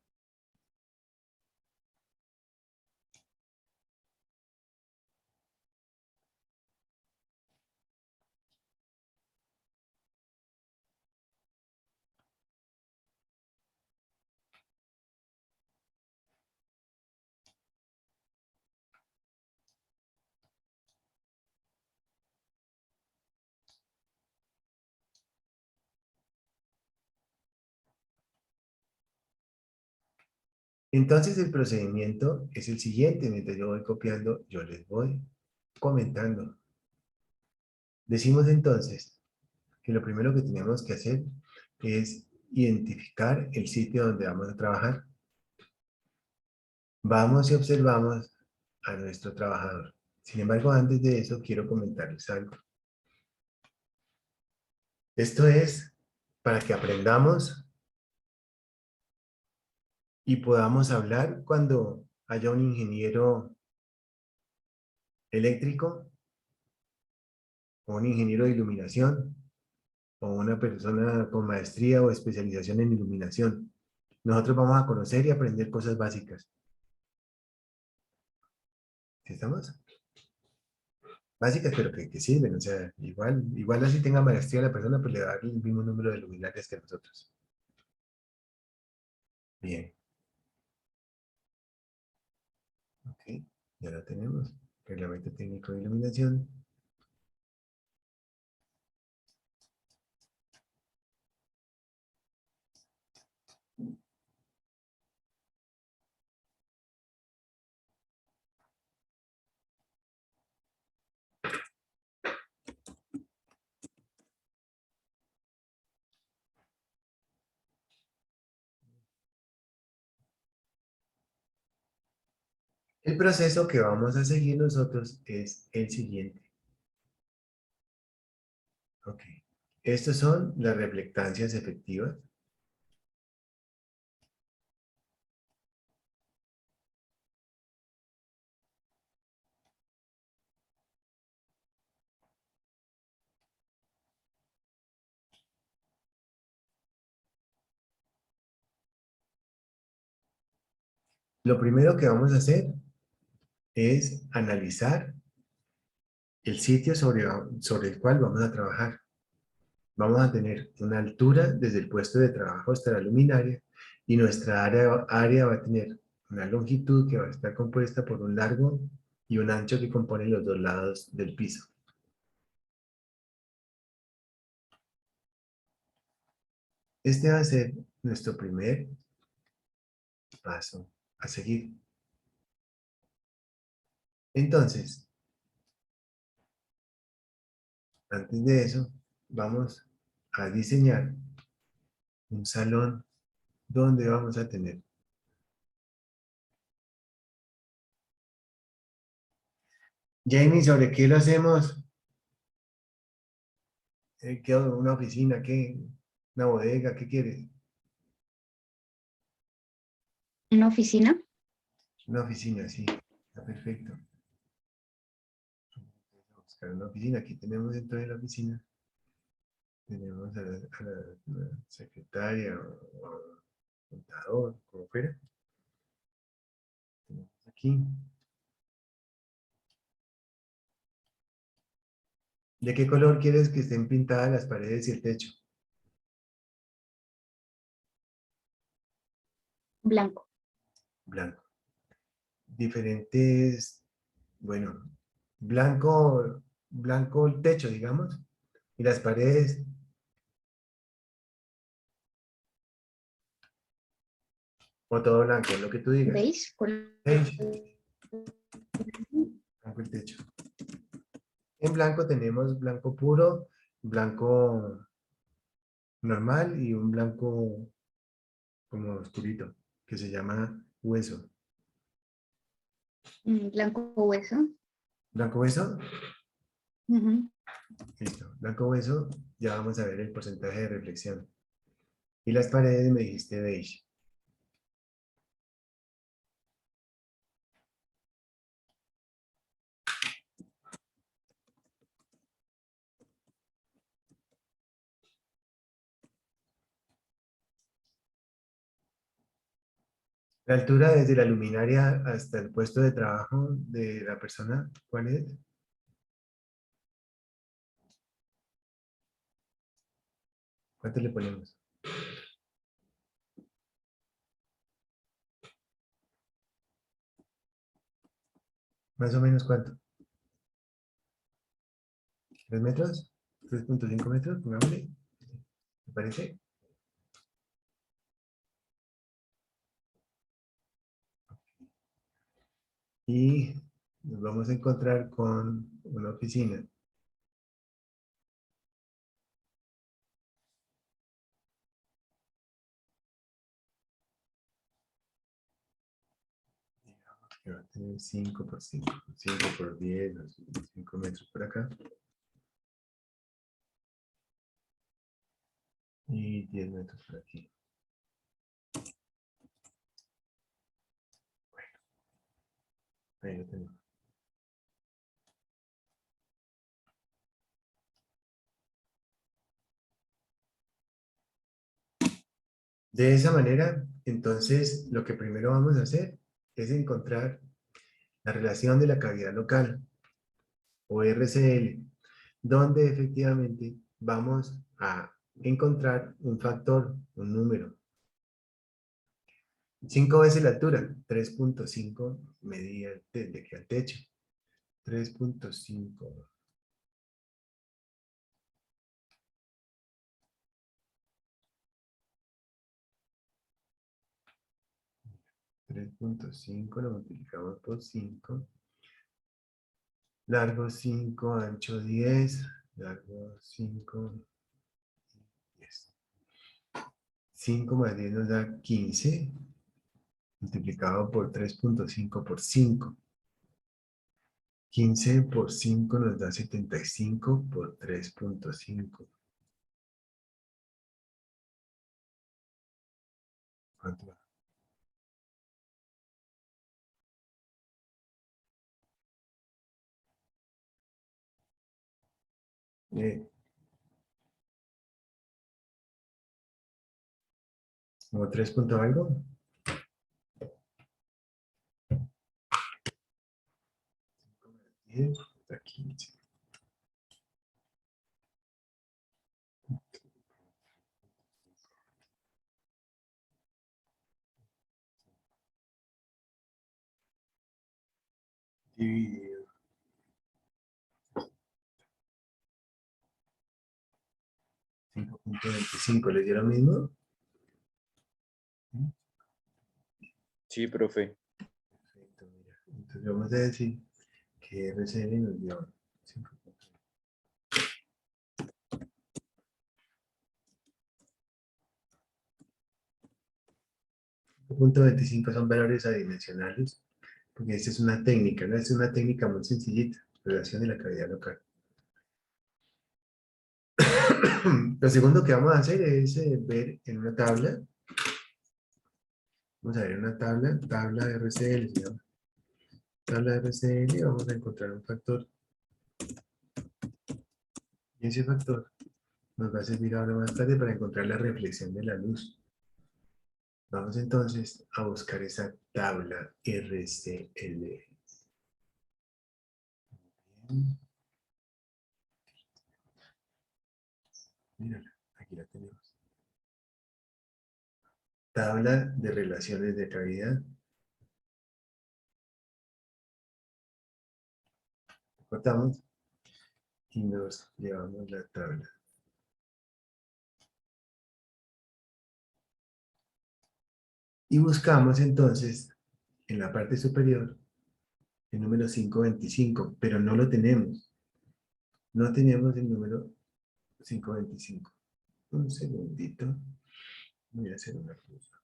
Entonces el procedimiento es el siguiente. Mientras yo voy copiando, yo les voy comentando. Decimos entonces que lo primero que tenemos que hacer es identificar el sitio donde vamos a trabajar. Vamos y observamos a nuestro trabajador. Sin embargo, antes de eso, quiero comentarles algo. Esto es para que aprendamos y podamos hablar cuando haya un ingeniero eléctrico o un ingeniero de iluminación o una persona con maestría o especialización en iluminación. Nosotros vamos a conocer y aprender cosas básicas. ¿Sí estamos? Básicas, pero que sirven. O sea, igual así tenga maestría la persona, pues le va a dar el mismo número de luminarias que nosotros. Bien. Ok, ya lo tenemos. Reglamento técnico de iluminación. El proceso que vamos a seguir nosotros es el siguiente. Ok. Estas son las reflectancias efectivas. Lo primero que vamos a hacer es analizar el sitio sobre el cual vamos a trabajar. Vamos a tener una altura desde el puesto de trabajo hasta la luminaria y nuestra área va a tener una longitud que va a estar compuesta por un largo y un ancho que componen los dos lados del piso. Este va a ser nuestro primer paso a seguir. Entonces, antes de eso, vamos a diseñar un salón donde vamos a tener Jamie, ¿sobre qué lo hacemos? ¿Qué, una oficina? ¿Qué? ¿Una bodega? ¿Qué quieres? ¿Una oficina? Una oficina, sí. Está perfecto. Vamos a buscar una oficina. Aquí tenemos dentro de la oficina. Tenemos a la secretaria o contador, como fuera. Tenemos aquí. ¿De qué color quieres que estén pintadas las paredes y el techo? Blanco. Blanco. Diferentes, bueno, blanco el techo, digamos, y las paredes, o todo blanco, lo que tú digas. ¿Veis? Beige, blanco el techo. En blanco tenemos blanco puro, blanco normal y un blanco como oscurito, que se llama hueso. Blanco hueso. ¿Blanco hueso? Ujú. Listo. Blanco hueso, ya vamos a ver el porcentaje de reflexión. Y las paredes me dijiste beige. La altura desde la luminaria hasta el puesto de trabajo de la persona, ¿cuál es? ¿Cuánto le ponemos? Más o menos ¿cuánto? ¿3 metros? ¿3.5 metros? Pongámosle. ¿Me parece? Y nos vamos a encontrar con una oficina. Que va a tener 5 por 5, 5 por 10, 5 metros por acá. Y 10 metros por aquí. Bueno, ahí lo tenemos. De esa manera, entonces, lo que primero vamos a hacer es encontrar la relación de la cavidad local, o RCL, donde efectivamente vamos a encontrar un factor, un número. 5 veces la altura, 3.5 medida de aquí al techo. 3.5. 3.5 lo multiplicamos por 5. Largo 5, ancho 10. Largo 5, 10. 5 más 10 nos da 15. Multiplicado por 3.5 por 5. 15 por 5 nos da 75 por 3.5. ¿Cuánto da? ¿Como 3 punto algo? Da 15. Dividido. 5.25, ¿les dio lo mismo? Sí, profe. Perfecto, mira. Entonces vamos a decir que RCL nos dio 5.25 son valores adimensionales, porque esta es una técnica, ¿no? Es una técnica muy sencillita, relación de la cavidad local. Lo segundo que vamos a hacer es ver en una tabla. Vamos a ver una tabla, tabla de RCL, se llama. Tabla de RCL y vamos a encontrar un factor. Y ese factor nos va a servir ahora más tarde para encontrar la reflexión de la luz. Vamos entonces a buscar esa tabla RCL. Mírala, aquí la tenemos. Tabla de relaciones de cavidad. Cortamos y nos llevamos la tabla. Y buscamos entonces en la parte superior el número 525, pero no lo tenemos. No tenemos el número 525. Un segundito. Voy a hacer una cosa.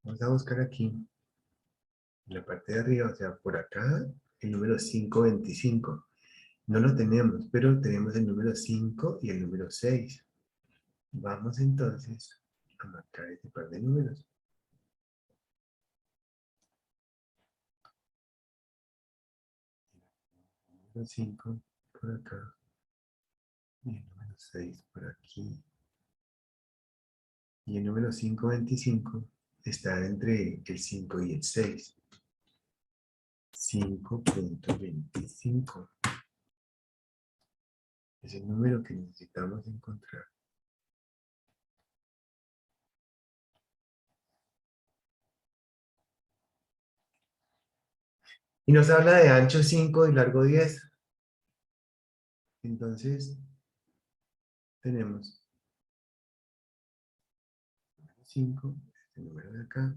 Vamos a buscar aquí, en la parte de arriba, o sea, por acá, el número 525. No lo tenemos, pero tenemos el número 5 y el número 6. Vamos entonces a marcar este par de números. El número 5 por acá y el número 6 por aquí. Y el número 525 está entre el 5 y el 6. 5.25 es el número que necesitamos encontrar. Y nos habla de ancho 5 y largo 10. Entonces, tenemos 5, este número de acá,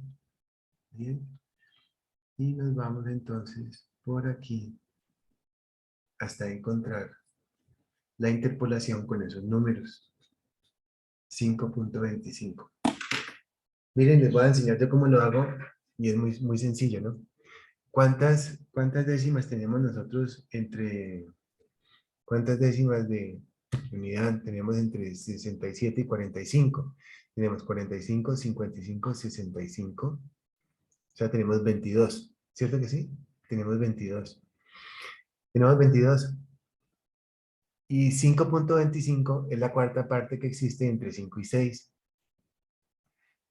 10. Y nos vamos entonces por aquí hasta encontrar la interpolación con esos números. 5.25. Miren, les voy a enseñar yo cómo lo hago y es muy sencillo, ¿no? ¿Cuántas décimas tenemos nosotros entre... ¿Cuántas décimas de unidad tenemos entre 67 y 45? Tenemos 45, 55, 65. O sea, tenemos 22. ¿Cierto que sí? Tenemos 22. Tenemos 22. Y 5.25 es la cuarta parte que existe entre 5 y 6.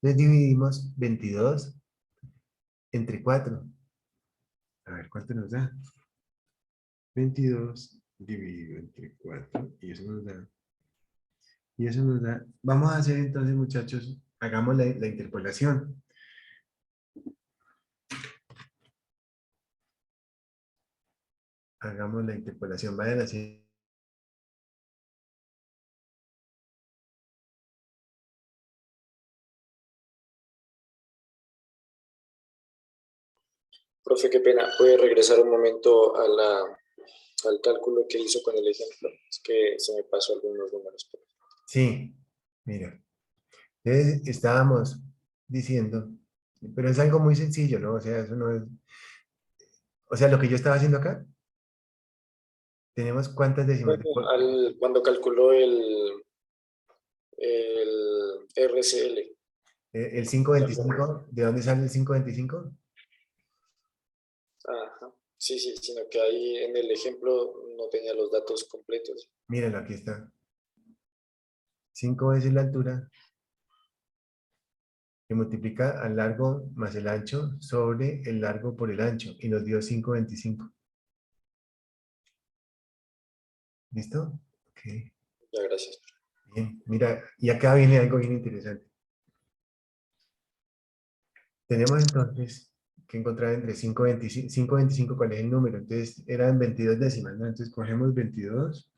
Entonces dividimos 22 entre 4. A ver, ¿cuánto nos da? 22 dividido entre 4. Y eso nos da. Y eso nos da. Vamos a hacer entonces, muchachos, hagamos la interpolación. Hagamos la interpolación. Vayan así. Profe, qué pena. ¿Puede regresar un momento al cálculo que hizo con el ejemplo? Es que se me pasó algunos números. Sí, mira. Entonces estábamos diciendo, pero es algo muy sencillo, ¿no? O sea, eso no es. O sea, lo que yo estaba haciendo acá, tenemos cuántas décimas. Cuando calculó el RCL. El 525, ¿de dónde sale el 525? Ajá. Sí, sí, sino que ahí en el ejemplo no tenía los datos completos. Mírenlo, aquí está. 5 veces la altura, que multiplica al largo más el ancho sobre el largo por el ancho, y nos dio 525. ¿Listo? Ok. Ya, gracias. Bien, mira, y acá viene algo bien interesante. Tenemos entonces que encontrar entre 5.25, 5.25 cuál es el número. Entonces eran 22 décimas, ¿no? Entonces cogemos 22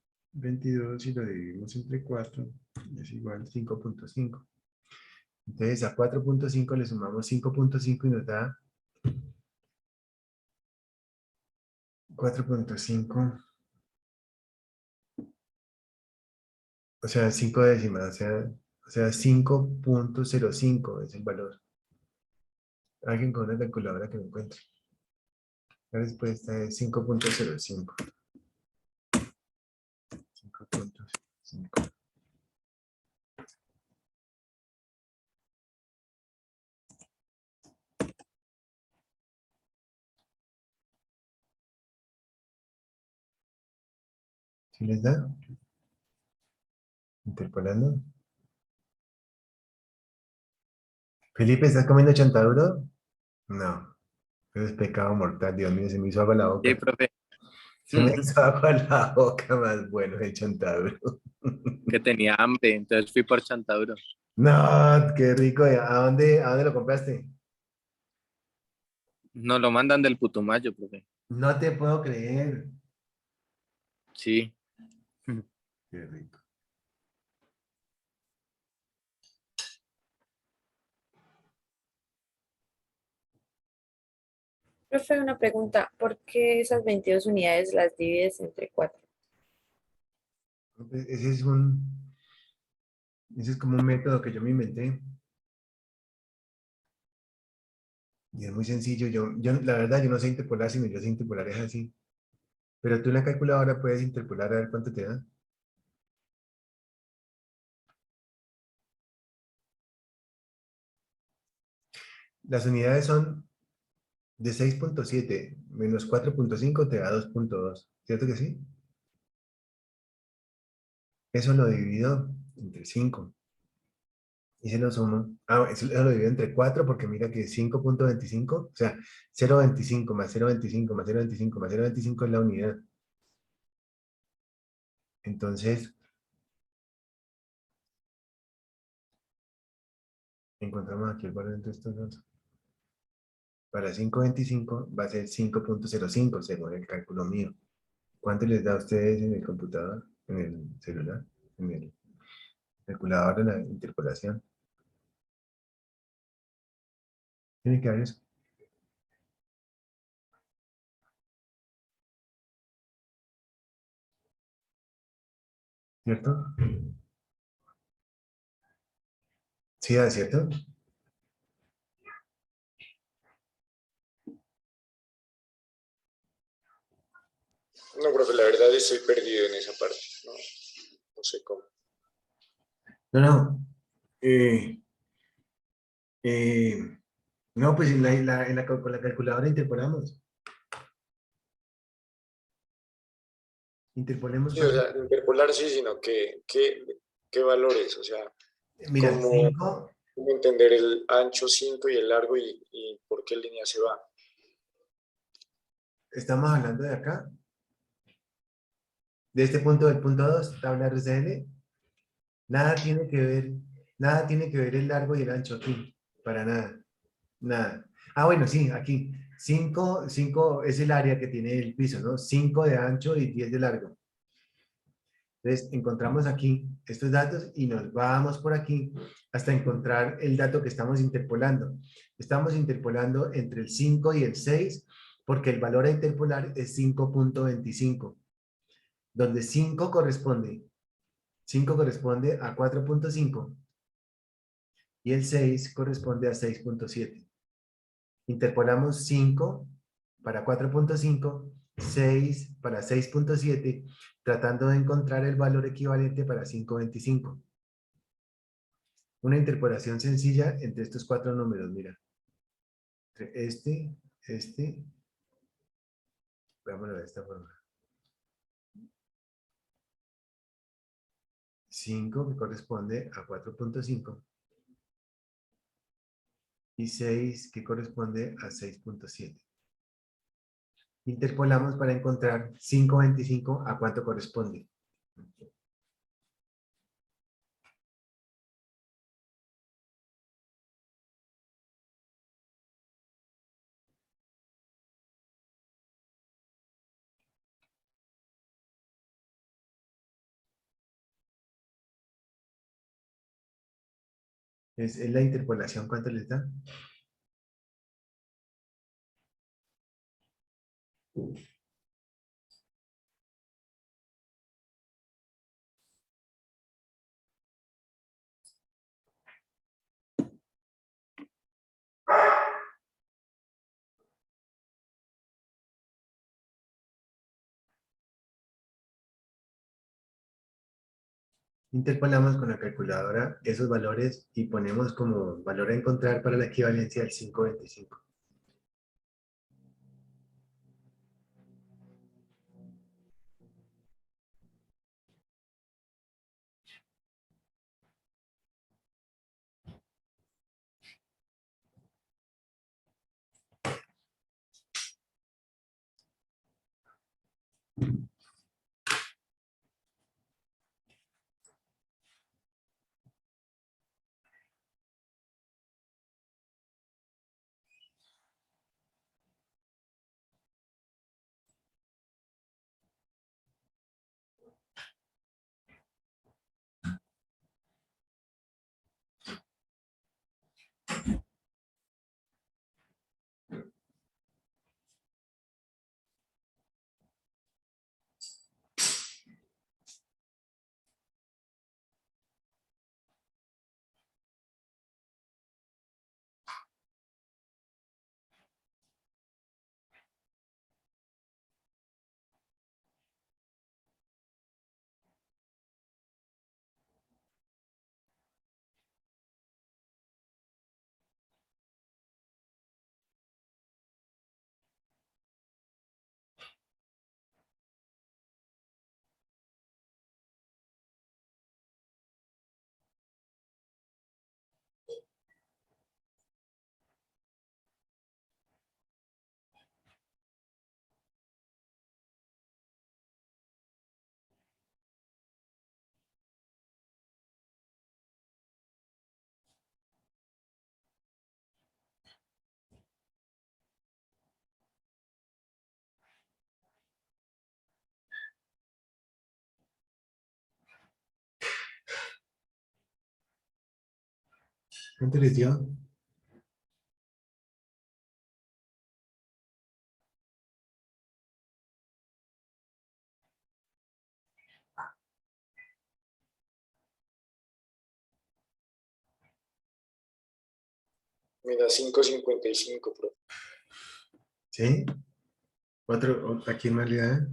y lo dividimos entre 4, es igual a 5.5. Entonces a 4.5 le sumamos 5.5 y nos da 4.5, o sea, 5 décimas, o sea 5.05 es el valor. Alguien con una calculadora que me encuentre. La respuesta es 5.05. 5.05. ¿Sí les da? Interpolando. Felipe, ¿estás comiendo chontaduro? No. Eso es pecado mortal. Dios mío, se me hizo agua la Sí, boca. profe, Se me hizo agua la boca más bueno el chontaduro. que tenía hambre, entonces fui por Chontaduro. No, qué rico. ¿A dónde lo compraste? Nos lo mandan del Putumayo, profe. No te puedo creer. Sí. Qué rico. Profe, una pregunta. ¿Por qué esas 22 unidades las divides entre 4? Ese es como un método que yo me inventé. Y es muy sencillo. La verdad, yo no sé interpolar, sino yo sé interpolar es así. Pero tú en la calculadora puedes interpolar a ver cuánto te da. Las unidades son de 6.7 menos 4.5 te da 2.2. ¿Cierto que sí? Eso lo divido entre 5. Y se lo sumo. Ah, eso lo divido entre 4 porque mira que 5.25, o sea, 0.25 más 0.25 más 0.25 más 0.25 es la unidad. Entonces, encontramos aquí el valor entre estos dos. Para 5.25 va a ser 5.05 según el cálculo mío. ¿Cuánto les da a ustedes en el computador, en el celular, en el calculador de la interpolación? Tiene que haber eso, ¿cierto? Sí, ¿es cierto? No, profe, la verdad estoy perdido en esa parte. No, no sé cómo. No, no. Eh, eh, no, pues con la calculadora interpolamos. Interpolemos Sí, o cuánto. sea, interpolar sí, sino que, ¿qué valores? O sea, Mira, ¿cómo, 5, cómo entender el ancho 5 y el largo y por qué línea se va? estamos hablando de acá, de este punto del punto 2 tabla RCL. Nada tiene que ver, nada tiene que ver el largo y el ancho aquí, para nada, nada. Ah, bueno, sí, aquí, 5 es el área que tiene el piso, ¿no? 5 de ancho y 10 de largo. Entonces, encontramos aquí estos datos y nos vamos por aquí hasta encontrar el dato que estamos interpolando. Estamos interpolando entre el 5 y el 6 porque el valor a interpolar es 5.25, donde 5 corresponde a 4.5 y el 6 corresponde a 6.7. Interpolamos 5 para 4.5, 6 para 6.7, tratando de encontrar el valor equivalente para 5.25. Una interpolación sencilla entre estos 4 números, mira. Entre veámoslo de esta forma. 5 que corresponde a 4.5 y 6 que corresponde a 6.7. Interpolamos para encontrar 5.25 a cuánto corresponde. Es la interpolación, ¿cuánto les da? Interpolamos con la calculadora esos valores y ponemos como valor a encontrar para la equivalencia del 5.25. ¿Cuánto les dio? Me da 5.55, profe. ¿Sí? ¿A quién más le da?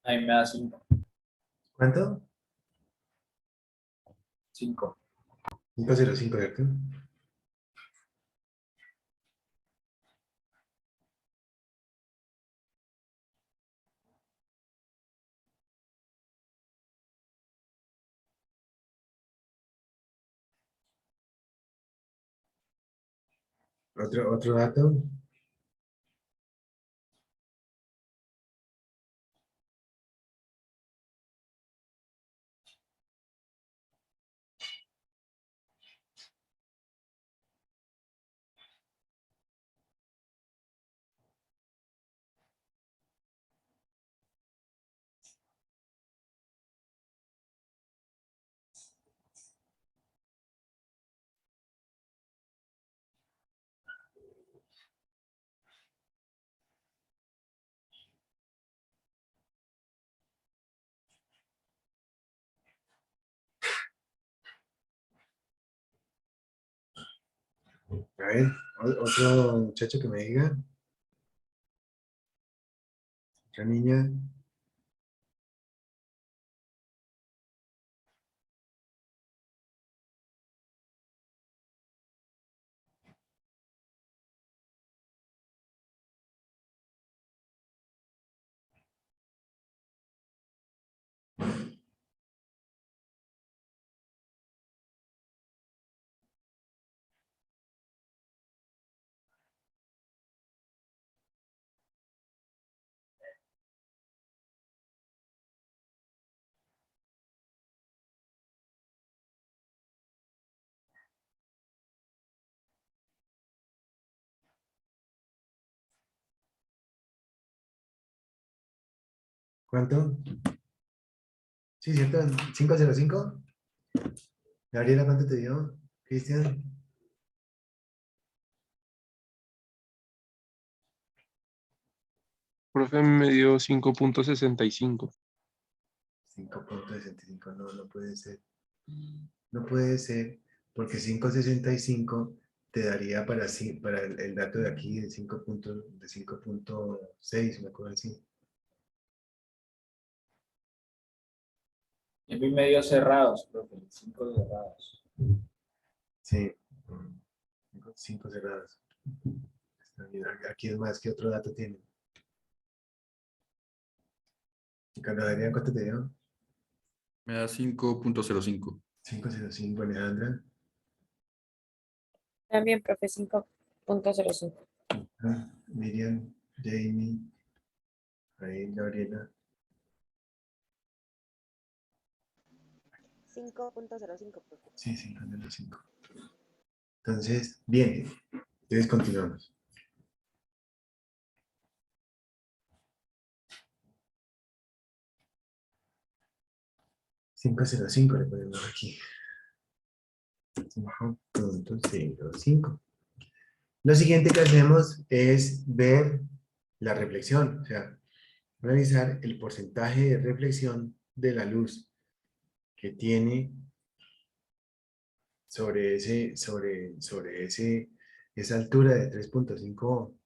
A mí me da 5. ¿Cuánto? 5. 505, ¿cierto? Otro dato. A ver, otro muchacho que me diga. Otra niña. ¿Cuánto? Sí, ¿cierto? 505. Gabriela, ¿cuánto te dio? Cristian. Profe, me dio 5.65. 5.65. No, no puede ser. No puede ser, porque 5.65 te daría para el dato de aquí de 5.6, una cosa así. Yo vi medio cerrados, profe. 5 cerrados. Sí, 5 cerrados. Está bien. Aquí es más que otro dato tiene. Carlos Adrián, ¿cuánto te dio? Me da 5.05. 5.05, Alejandra. También, profe, 5.05. Miriam, Jamie, ahí, Gabriela. 5.05, profe. Sí, 5.05. Entonces, bien. Entonces continuamos. 5.05 le ponemos aquí. 5.05. Lo siguiente que hacemos es ver la reflexión, o sea, revisar el porcentaje de reflexión de la luz que tiene sobre esa altura de 3.5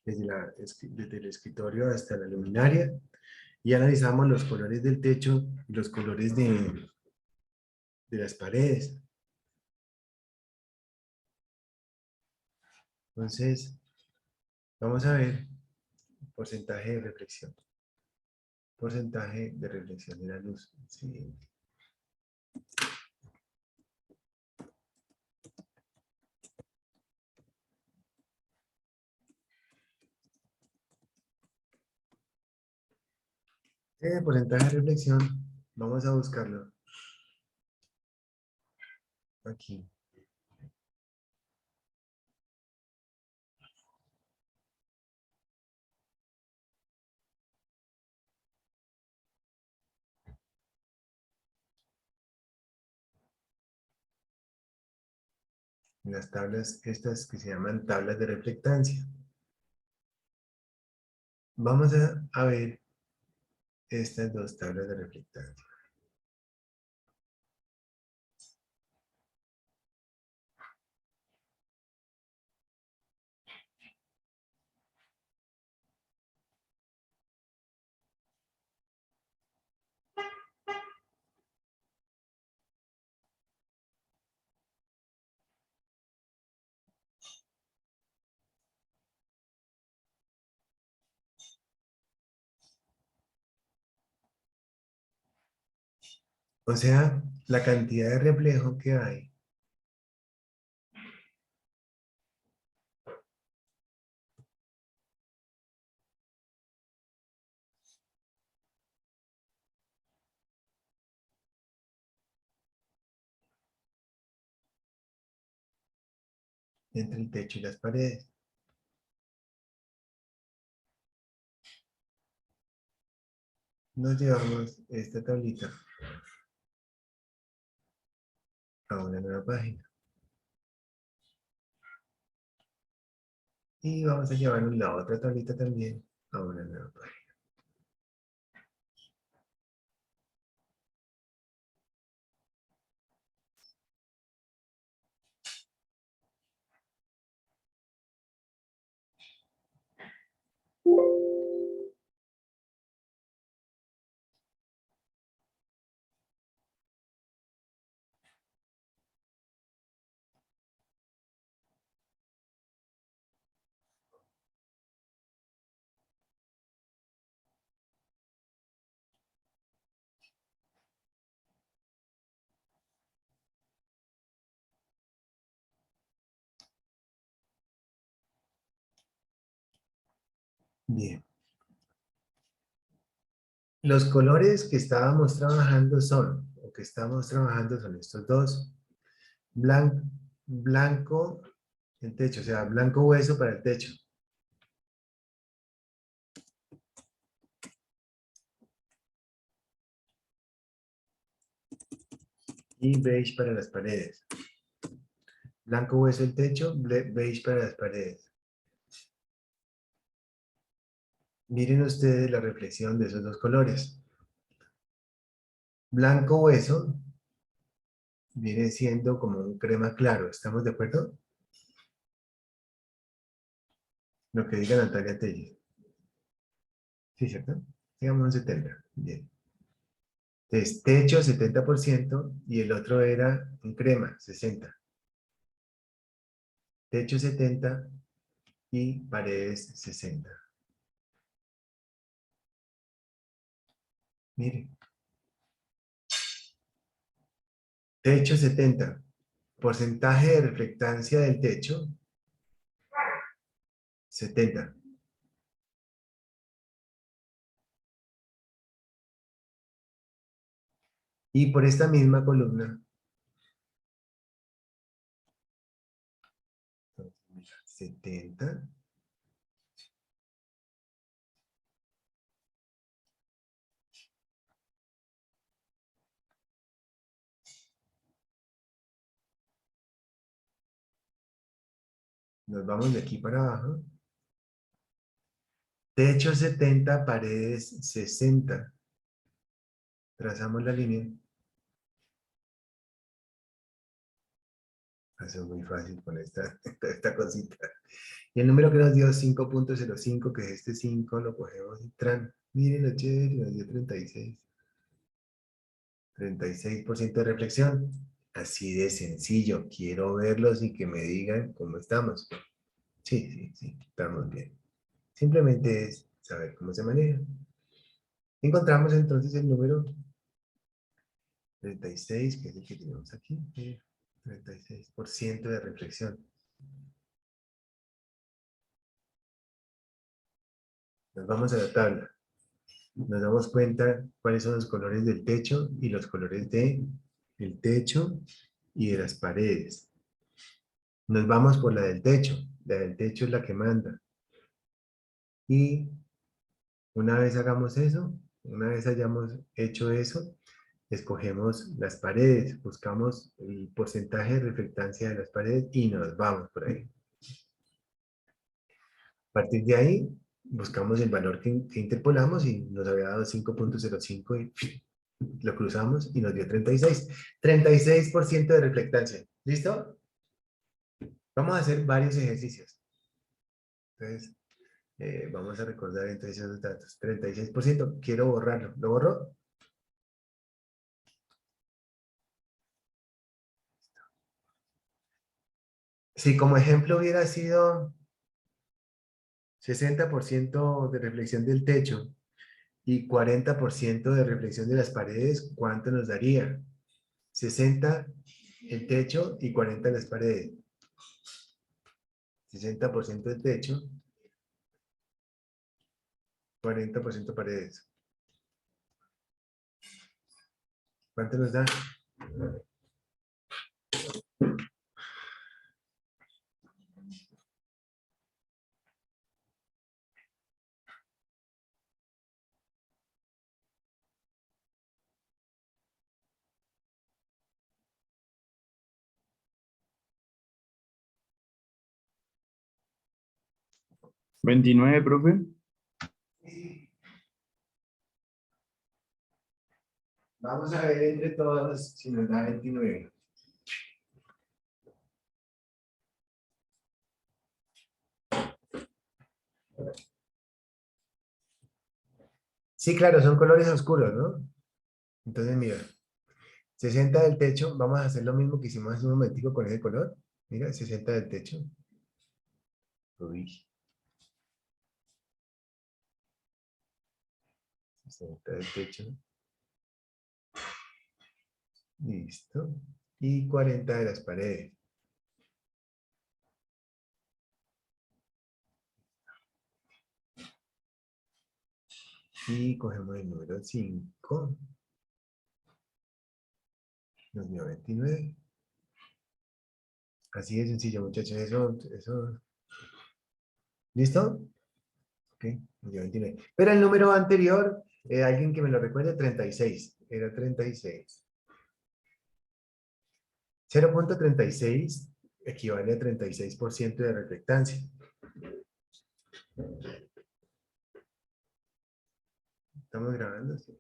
desde el escritorio hasta la luminaria, y analizamos los colores del techo y los colores de las paredes. Entonces, vamos a ver porcentaje de reflexión. Porcentaje de reflexión de la luz. Sí. Porcentaje de reflexión, vamos a buscarlo. Aquí. Las tablas estas que se llaman tablas de reflectancia. Vamos a ver estas dos tablas de reflectancia. O sea, la cantidad de reflejo que hay entre el techo y las paredes. Nos llevamos esta tablita a una nueva página. Y vamos a llevarnos la otra tablita también a una nueva página. Bien. Los colores que estábamos trabajando son, o que estamos trabajando son estos dos. Blanco, el techo, o sea, blanco hueso para el techo. Y beige para las paredes. Blanco hueso el techo, beige para las paredes. Miren ustedes la reflexión de esos dos colores. Blanco hueso viene siendo como un crema claro, ¿estamos de acuerdo? Lo que diga Natalia Telles. ¿Sí, cierto? Digamos un 70. Bien. Entonces, techo 70% y el otro era un crema, 60. Techo 70 y paredes 60. Miren. Techo 70. Porcentaje de reflectancia del techo 70. Y por esta misma columna 70. Nos vamos de aquí para abajo. Techo 70, paredes 60. Trazamos la línea. Eso es muy fácil con esta cosita. Y el número que nos dio 5.05, que es este 5, lo cogemos y tran. Miren lo chévere, nos dio 36. 36% de reflexión. Así de sencillo. Quiero verlos y que me digan cómo estamos. Sí, estamos bien. Simplemente es saber cómo se maneja. Encontramos entonces el número 36, que es el que tenemos aquí. 36% de reflexión. Nos vamos a la tabla. Nos damos cuenta cuáles son los colores del techo y los colores del techo y de las paredes. Nos vamos por la del techo. La del techo es la que manda. Y una vez hagamos eso, una vez hayamos hecho eso, escogemos las paredes, buscamos el porcentaje de reflectancia de las paredes y nos vamos por ahí. A partir de ahí, buscamos el valor que interpolamos y nos había dado 5.05 y lo cruzamos y nos dio 36. 36% de reflectancia. ¿Listo? Vamos a hacer varios ejercicios. Entonces, vamos a recordar entonces esos datos. 36%. Quiero borrarlo. ¿Lo borro? Si como ejemplo hubiera sido 60% de reflexión del techo y 40% de reflexión de las paredes, ¿cuánto nos daría? 60 el techo y 40 las paredes. 60% del techo, 40% paredes. ¿Cuánto nos da? ¿29, profe? Vamos a ver entre todos si nos da 29. Sí, claro, son colores oscuros, ¿no? Entonces, mira, 60 del techo, vamos a hacer lo mismo que hicimos hace un momentico con ese color. Mira, 60 del techo. Uy. 60 del techo. Listo. Y 40 de las paredes. Y cogemos el número 5. Nos dio 29. Así de sencillo, muchachos. Eso. ¿Listo? Ok, nos dio 29. Pero el número anterior, alguien que me lo recuerde, 36. Era 36. 0.36 equivale a 36% de reflectancia. ¿Estamos grabando? Sí.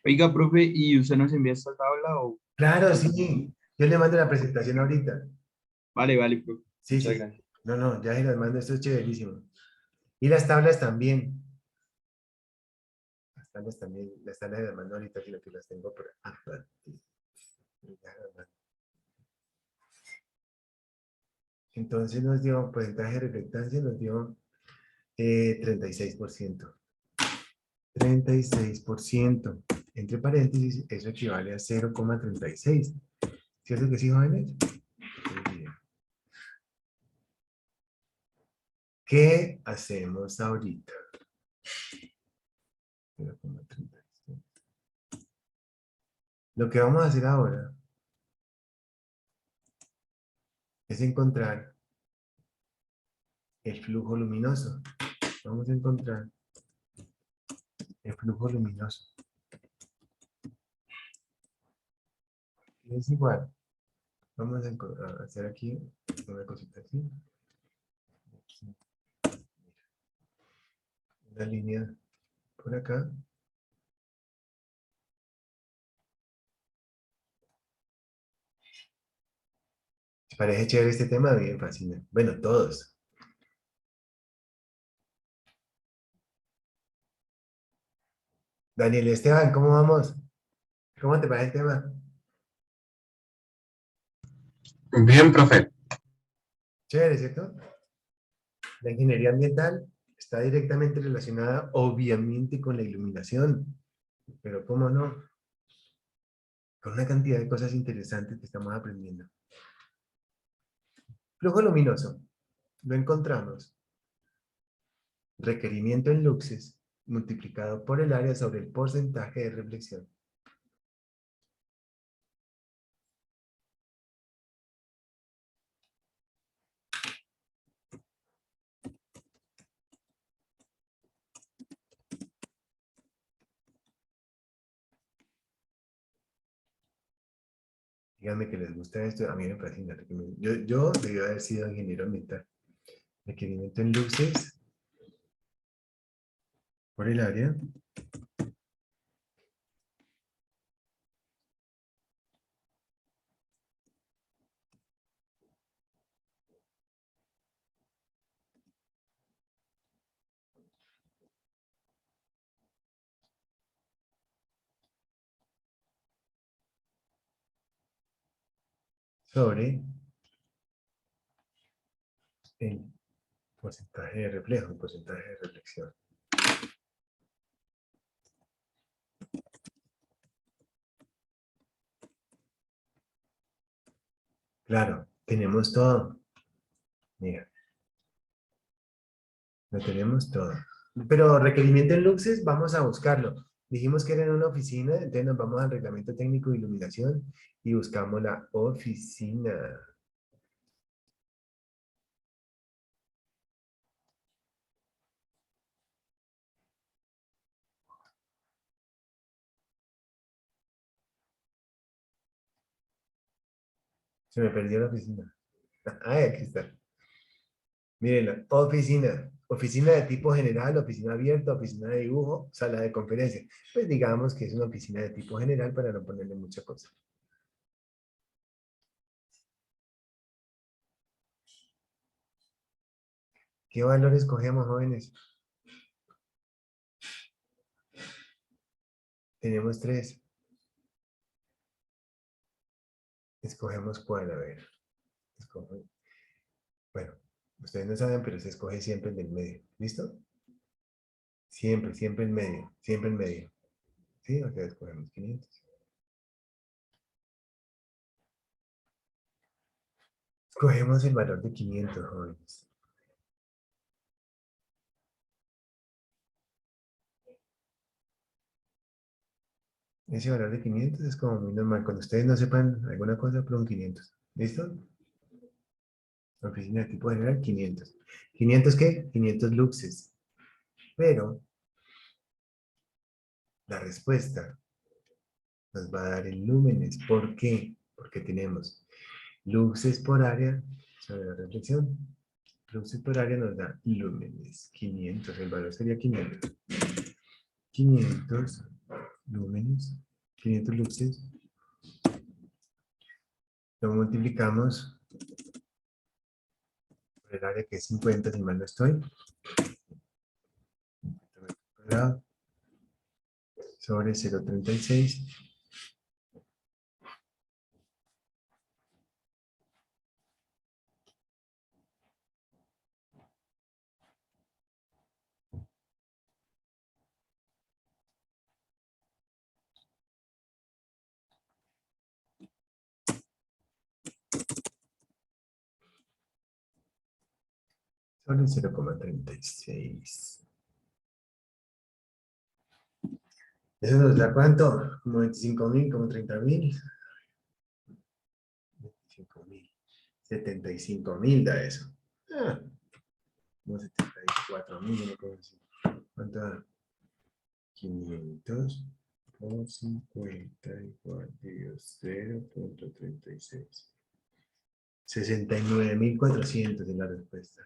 Oiga, profe, ¿y usted nos envía esta tabla o...? Claro, sí. Yo le mando la presentación ahorita. Vale, vale, profe. Sí, Muchas sí. gracias. No, ya se las mando. Esto es chéverísimo. Y las tablas también. Las tablas también. Las tablas las mando ahorita, sino que las tengo por acá. Entonces nos dio porcentaje de reflectancia, nos dio 36%. 36%. Entre paréntesis, eso equivale a 0,36. ¿Cierto que sí, jóvenes? Muy bien. ¿Qué hacemos ahorita? 0,36. Lo que vamos a hacer ahora es encontrar el flujo luminoso. Vamos a encontrar el flujo luminoso. Es igual. Vamos a hacer aquí una cosita así. Una línea por acá. ¿Les parece chévere este tema? Bien fácil. Bueno, todos. Daniel Esteban, ¿cómo vamos? ¿Cómo te parece el tema? Bien, profe. Chévere, ¿cierto? La ingeniería ambiental está directamente relacionada, obviamente, con la iluminación. Pero ¿cómo no? Con una cantidad de cosas interesantes que estamos aprendiendo. Flujo luminoso. Lo encontramos. Requerimiento en luxes multiplicado por el área sobre el porcentaje de reflexión. Díganme que les gusta esto. A mí me fascina. Yo debí haber sido ingeniero ambiental. Requerimiento en luces por el área. Sobre el porcentaje de reflejo, el porcentaje de reflexión. Claro, tenemos todo. Mira, lo tenemos todo. Pero requerimiento en luces, vamos a buscarlo. Dijimos que era en una oficina, entonces nos vamos al reglamento técnico de iluminación y buscamos la oficina. Se me perdió la oficina. Ah, aquí está. Miren, oficina. Oficina de tipo general, oficina abierta, oficina de dibujo, sala de conferencia. Pues digamos que es una oficina de tipo general para no ponerle mucha cosa. ¿Qué valor escogemos, jóvenes? Tenemos 3. Escogemos cuál, a ver. Bueno, ustedes no saben, pero se escoge siempre el del medio. ¿Listo? Siempre, siempre en medio. Siempre en medio. ¿Sí? O sea, escogemos 500. Escogemos el valor de 500, jóvenes. Ese valor de 500 es como muy normal. Cuando ustedes no sepan alguna cosa, pero un 500. ¿Listo? Oficina de tipo general, 500. ¿500 qué? 500 luxes. Pero la respuesta nos va a dar en lúmenes. ¿Por qué? Porque tenemos luxes por área sobre la reflexión. Luxes por área nos da lúmenes. 500. El valor sería 500. 500 lúmenes. 500 luxes. Lo multiplicamos por el área que es 50, si mal no estoy. Sobre 0,36. Sobre 0,36. ¿Eso nos da cuánto? Como 25.000, como 30.000. 25.000. 75.000 da eso. Ah, como 74.000, una cosa así. ¿Cuánto da? 500 por 50 igual a 0,36. 69.400 es la respuesta.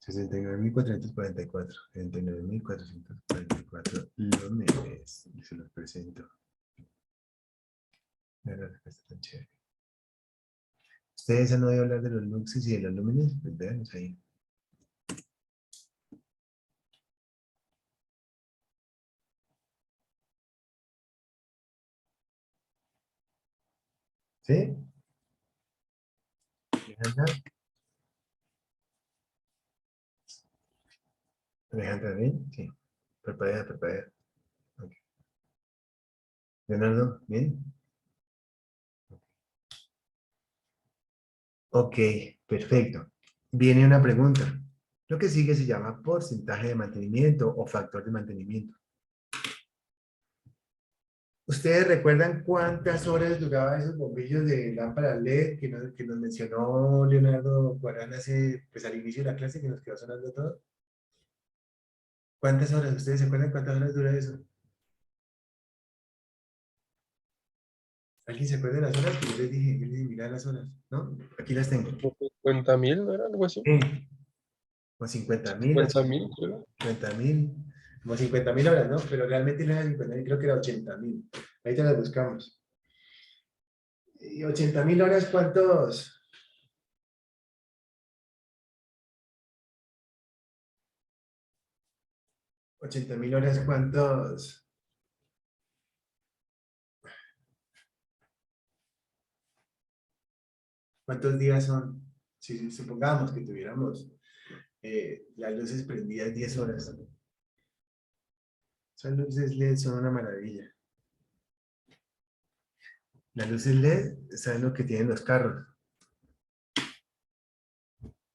69.444. 69.444 lúmenes. Y se los presento. Mira la respuesta tan chévere. ¿Ustedes han oído hablar de los luxes y de los lúmenes? Pues véanlos ahí. ¿Sí? ¿Alejandra? ¿Alejandra bien? Sí. Preparada, preparada. Ok. Leonardo, ¿bien? Ok, perfecto. Viene una pregunta. Lo que sigue se llama porcentaje de mantenimiento o factor de mantenimiento. ¿Ustedes recuerdan cuántas horas duraban esos bombillos de lámpara LED que nos mencionó Leonardo Guarán hace, pues al inicio de la clase que nos quedó sonando todo? ¿Cuántas horas? ¿Ustedes se acuerdan cuántas horas dura eso? ¿Alguien se acuerda de las horas? Que yo les dije, mira las horas, ¿no? Aquí las tengo. 50.000, ¿no era algo así? Sí. Como 50.000, 50.000, creo. 50.000, como 50.000 horas, ¿no? Pero realmente no era 50.000, creo que era 80.000. Ahí te las buscamos. ¿Y 80.000 horas cuántos? ¿80.000 horas cuántos? ¿Cuántos días son? Si supongamos que tuviéramos las luces prendidas 10 horas. Esas luces LED son una maravilla. Las luces LED, ¿saben lo que tienen los carros?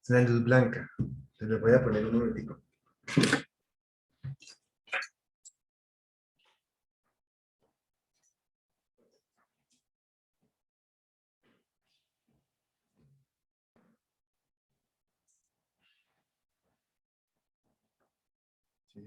Es una luz blanca. Se les voy a poner un momentico. ¿Sí?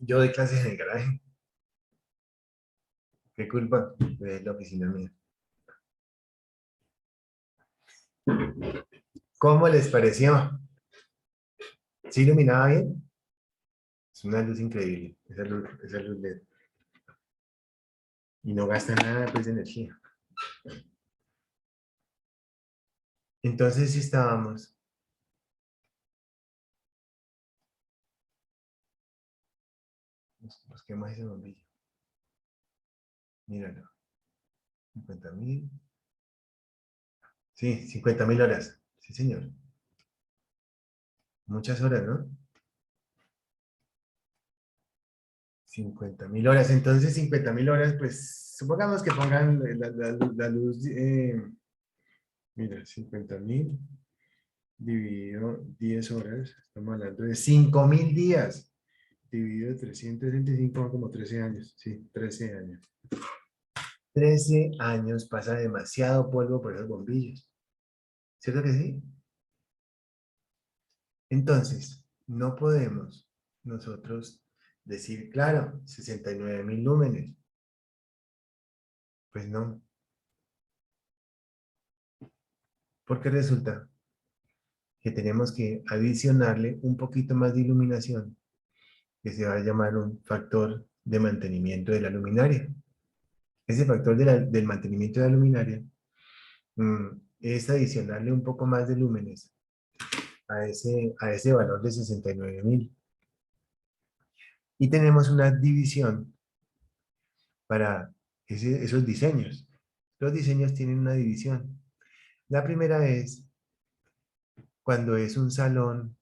Yo doy clases en el garaje. ¿Qué culpa? De la oficina mía. ¿Cómo les pareció? ¿Sí iluminaba bien? Es una luz increíble, esa luz LED. Y no gasta nada pues, de energía. Entonces sí estábamos. Busquemos ese bombillo. Míralo. 50.000. Sí, 50.000 horas. Sí, señor. Muchas horas, ¿no? 50.000 horas. Entonces, 50.000 horas, pues, supongamos que pongan la luz, mira, 50.000 dividido 10 horas. Estamos hablando de 5.000 días. Dividido 365, como 13 años. Sí, 13 años. 13 años pasa demasiado polvo por esos bombillos. ¿Cierto que sí? Entonces, no podemos nosotros decir, claro, 69.000 lúmenes. Pues no. Porque resulta que tenemos que adicionarle un poquito más de iluminación, que se va a llamar un factor de mantenimiento de la luminaria. Ese factor del mantenimiento de la luminaria es adicionarle un poco más de lúmenes a ese valor de 69.000. Y tenemos una división para esos diseños. Los diseños tienen una división. La primera es cuando es un salón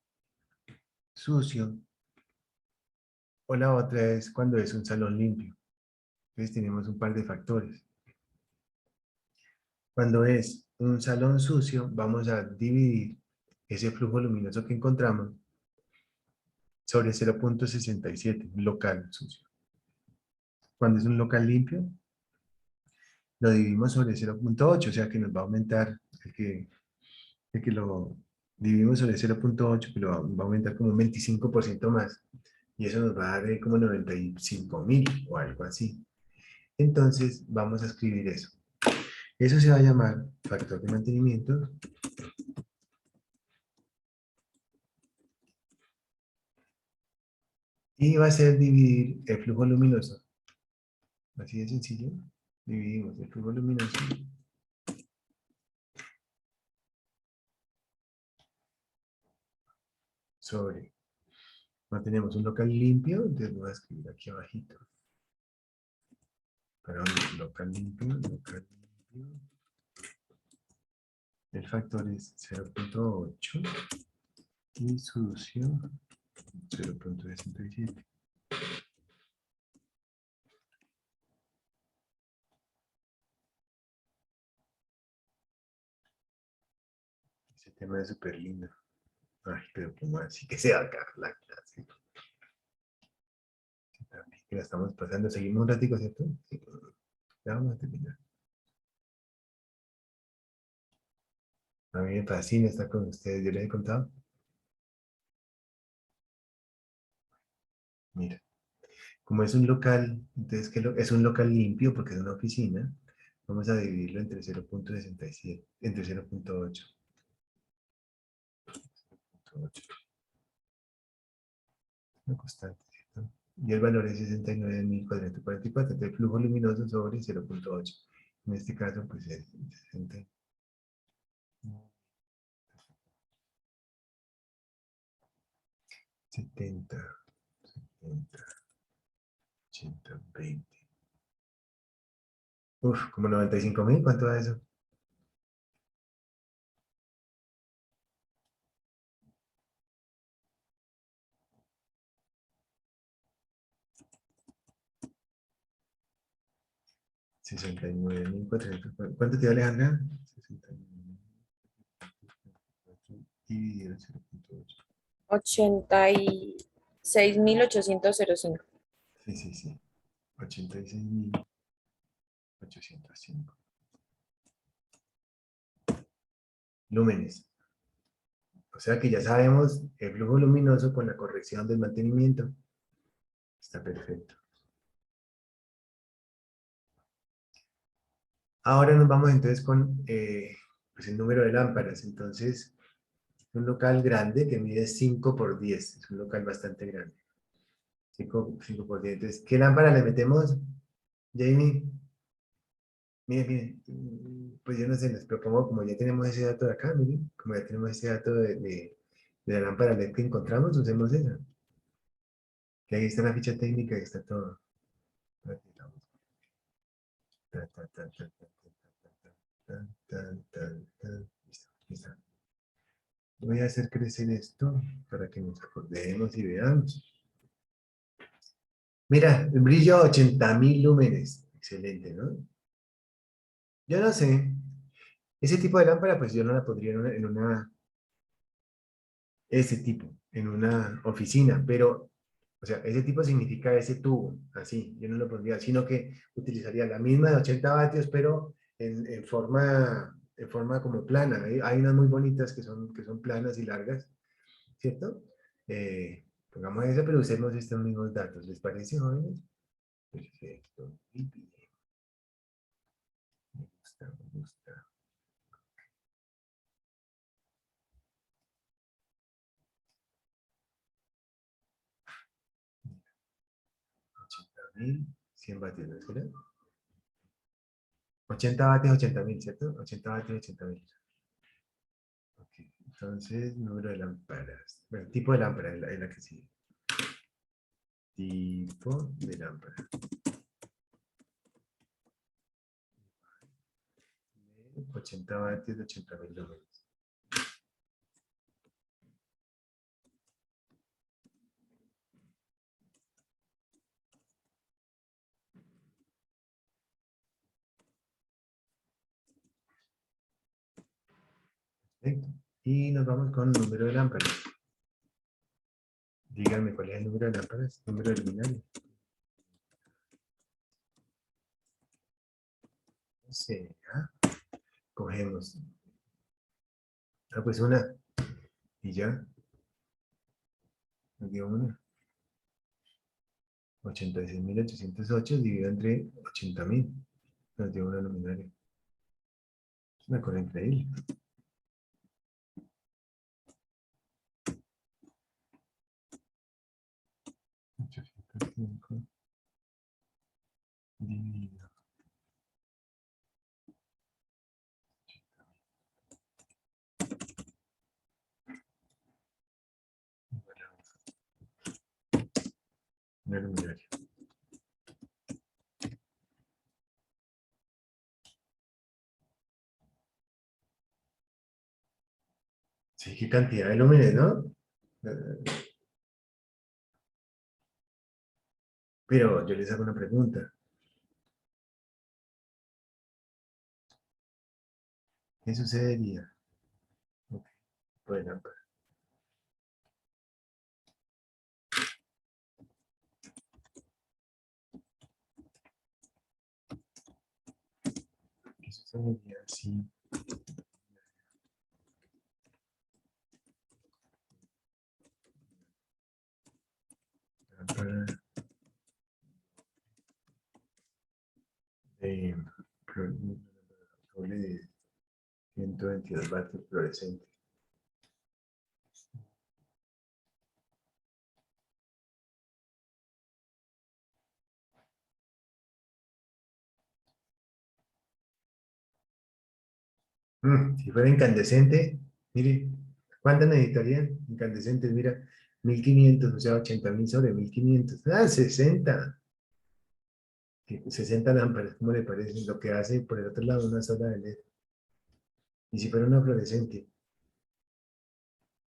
sucio, o la otra es cuando es un salón limpio. Entonces tenemos un par de factores. Cuando es un salón sucio, vamos a dividir ese flujo luminoso que encontramos sobre 0.67, local sucio. Cuando es un local limpio, lo dividimos sobre 0.8, o sea que nos va a aumentar el que lo dividimos sobre 0.8, que lo va a aumentar como un 25% más. Y eso nos va a dar como 95.000 o algo así. Entonces vamos a escribir eso. Eso se va a llamar factor de mantenimiento. Y va a ser dividir el flujo luminoso. Así de sencillo. Dividimos el flujo luminoso sobre. Mantenemos un local limpio, entonces voy a escribir aquí abajito. Perdón, local limpio, local limpio. El factor es 0.8 Y solución 0.67. Ese tema es súper lindo. Ay, pero como así que se haga la clase. También que la estamos pasando. Seguimos un ratico, ¿cierto? Sí. Ya vamos a terminar. A mí me fascina estar con ustedes. Yo les he contado. Mira, como es un local, entonces es un local limpio porque es una oficina, vamos a dividirlo entre 0.67, entre 0.8. Una constante, ¿cierto? Y el valor es 69.444, entonces el flujo luminoso sobre 0.8. En este caso, pues es 60. 70, 70, 80, 20. Uf, como 95.000, ¿cuánto da eso? ¿Cuánto te da, Alejandra? 69 dividido en 0.8. 86.805. Sí. 86.805 lúmenes. O sea que ya sabemos el flujo luminoso con la corrección del mantenimiento. Está perfecto. Ahora nos vamos entonces con pues el número de lámparas. Entonces, un local grande que mide 5 por 10. Es un local bastante grande. 5 por 10. Entonces, ¿qué lámpara le metemos, Jamie? Mire, pues yo no sé, les propongo, como ya tenemos ese dato de acá, miren, como ya tenemos ese dato de la lámpara LED que encontramos, usemos esa. Que ahí está la ficha técnica y está todo. Listo. Voy a hacer crecer esto para que nos acordemos y veamos. Mira, el brillo 80.000 lúmenes. Excelente, ¿no? Yo no sé. Ese tipo de lámpara, pues yo no la pondría ese tipo, en una oficina, pero, o sea, ese tipo significa ese tubo, así, yo no lo pondría, sino que utilizaría la misma de 80 vatios, pero en forma como plana. Hay unas muy bonitas que son planas y largas, ¿cierto? Pongamos esa, pero usemos estos mismos datos, ¿les parece, jóvenes? Perfecto, muy bien. Me gusta. ¿80.000? 100 vatios, ¿no será? 80 vatios, 80.000, ¿cierto? 80 vatios, 80.000. Ok, entonces, número de lámparas. Bueno, tipo de lámpara es la que sigue. Tipo de lámpara. 80 vatios de 80.000 lúmenes. Perfecto. Y nos vamos con número de lámparas. Díganme cuál es el número de lámparas, número de luminarias. No sé, ¿ah? Cogemos. Ah, pues una. Y ya. Nos dio una. 86.808 dividido entre 80.000. Nos dio una luminaria. Es una cosa increíble. 805 dividido. Una luminaria. Sí, qué cantidad de lúmenes, ¿no? Pero yo les hago una pregunta. ¿Qué sucedería? Ok, pues lámpara. ¿Qué sucedería si lámpara de doble de 122 vatios fluorescente? Si fuera incandescente, mire, ¿cuánto necesitarían? Incandescentes, mira, 1500, o sea, 80.000 sobre 1500. Ah, 60. 60 lámparas, ¿cómo le parece? Lo que hace por el otro lado una sola de LED. Y si fuera una fluorescente,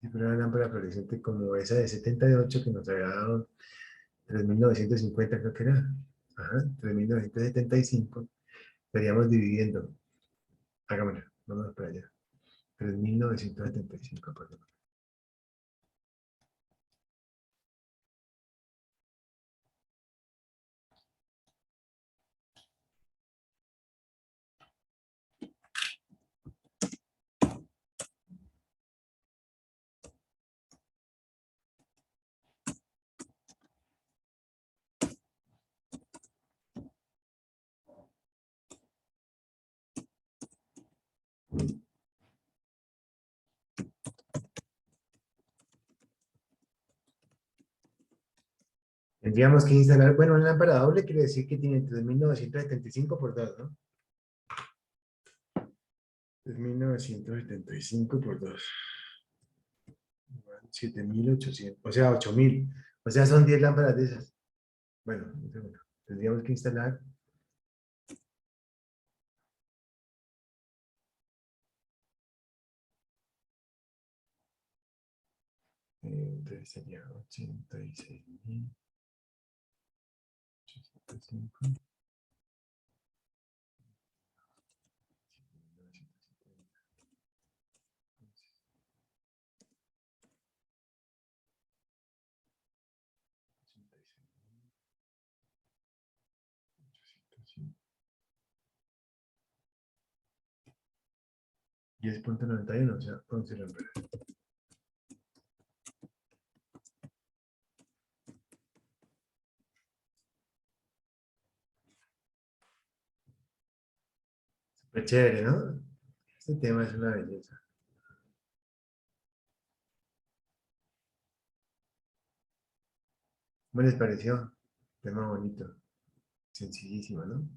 si fuera una lámpara fluorescente como esa de 78 que nos había dado 3.950, creo que era. Ajá, 3.975. Estaríamos dividiendo. Hagámoslo, vamos para allá. 3.975, por ejemplo. Tendríamos que instalar, bueno, una lámpara doble quiere decir que tiene 3.975 por 2, ¿no? 3.975 por 2. 7.800, o sea, 8.000. O sea, son 10 lámparas de esas. Bueno, tendríamos que instalar. Entonces sería 86.805. Y 10.91, o sea, 11 lámparas. Súper chévere, ¿no? Este tema es una belleza. ¿Cómo les pareció? Tema bonito. Sencillísimo, ¿no?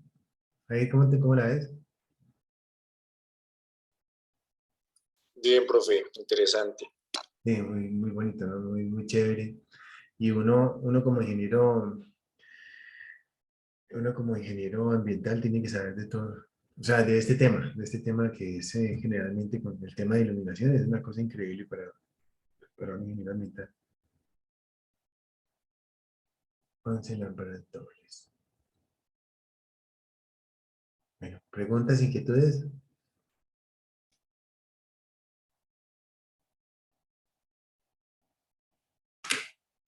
Ahí, ¿cómo la ves? Bien, profe, interesante. Sí, muy bonito, ¿no? Muy chévere. Y uno como ingeniero ambiental tiene que saber de todo. O sea, de este tema que es generalmente con el tema de iluminación, es una cosa increíble para un ingeniero ambiental. 11 lámparas dobles. Bueno, preguntas, inquietudes.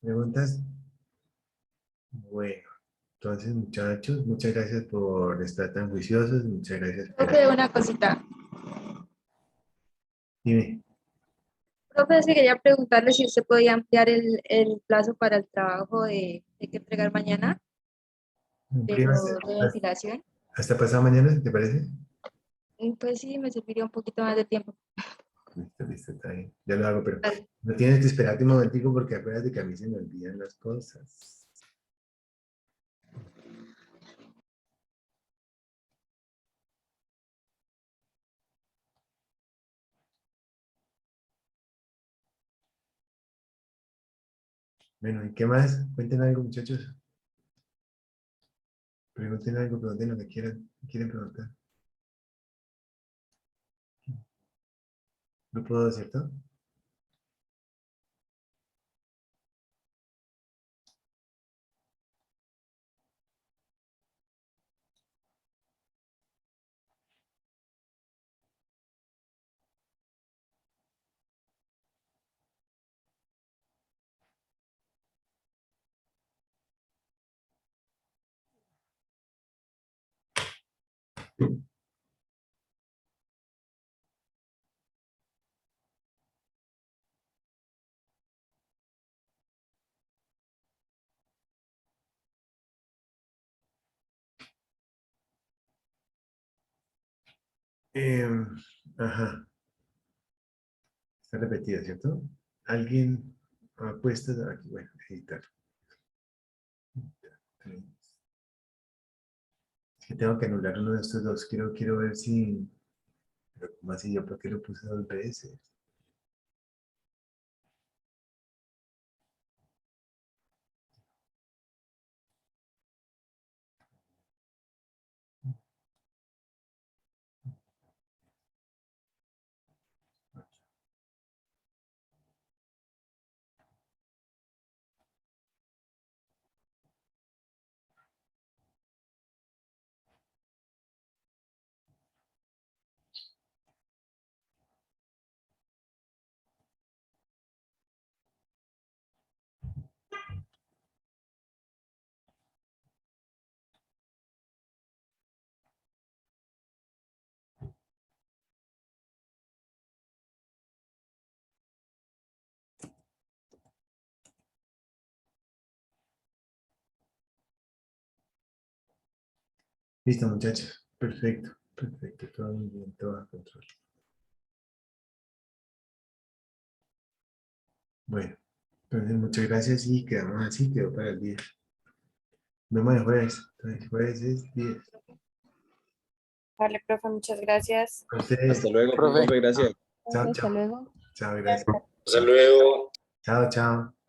¿Preguntas? Bueno, entonces muchachos, muchas gracias por estar tan juiciosos, muchas gracias por... Profe, una cosita. Dime, Profe, sí quería preguntarle si usted podía ampliar el plazo para el trabajo de que entregar mañana, de ¿prima lo de ventilación. hasta pasado mañana, te parece? Pues sí, me serviría un poquito más de tiempo. Listo, está bien. Ya lo hago, pero Vale. no tienes que esperarte un momentico porque acuérdate que a mí se me olvidan las cosas. Bueno, ¿y qué más? Cuenten algo, muchachos. Pregunten algo, pregunten lo que quieren preguntar. No puedo, ¿cierto? Ajá. Está repetida, ¿cierto? ¿Alguien ha puesto aquí? Bueno, editar. Es que tengo que anular uno de estos dos. Quiero ver si... Pero ¿cómo así? ¿Yo por qué lo puse 2 veces? Listo, muchachos. Perfecto, perfecto. Todo muy bien, todo a control. Bueno, entonces muchas gracias y quedamos así, quedó para el 10. No me jueves. Entonces, jueves es 10. Vale, profe, muchas gracias. A ustedes. Hasta luego, Profe. profe, gracias. Chao, Hasta chao. luego. Chao, gracias. Hasta luego. Chao, chao.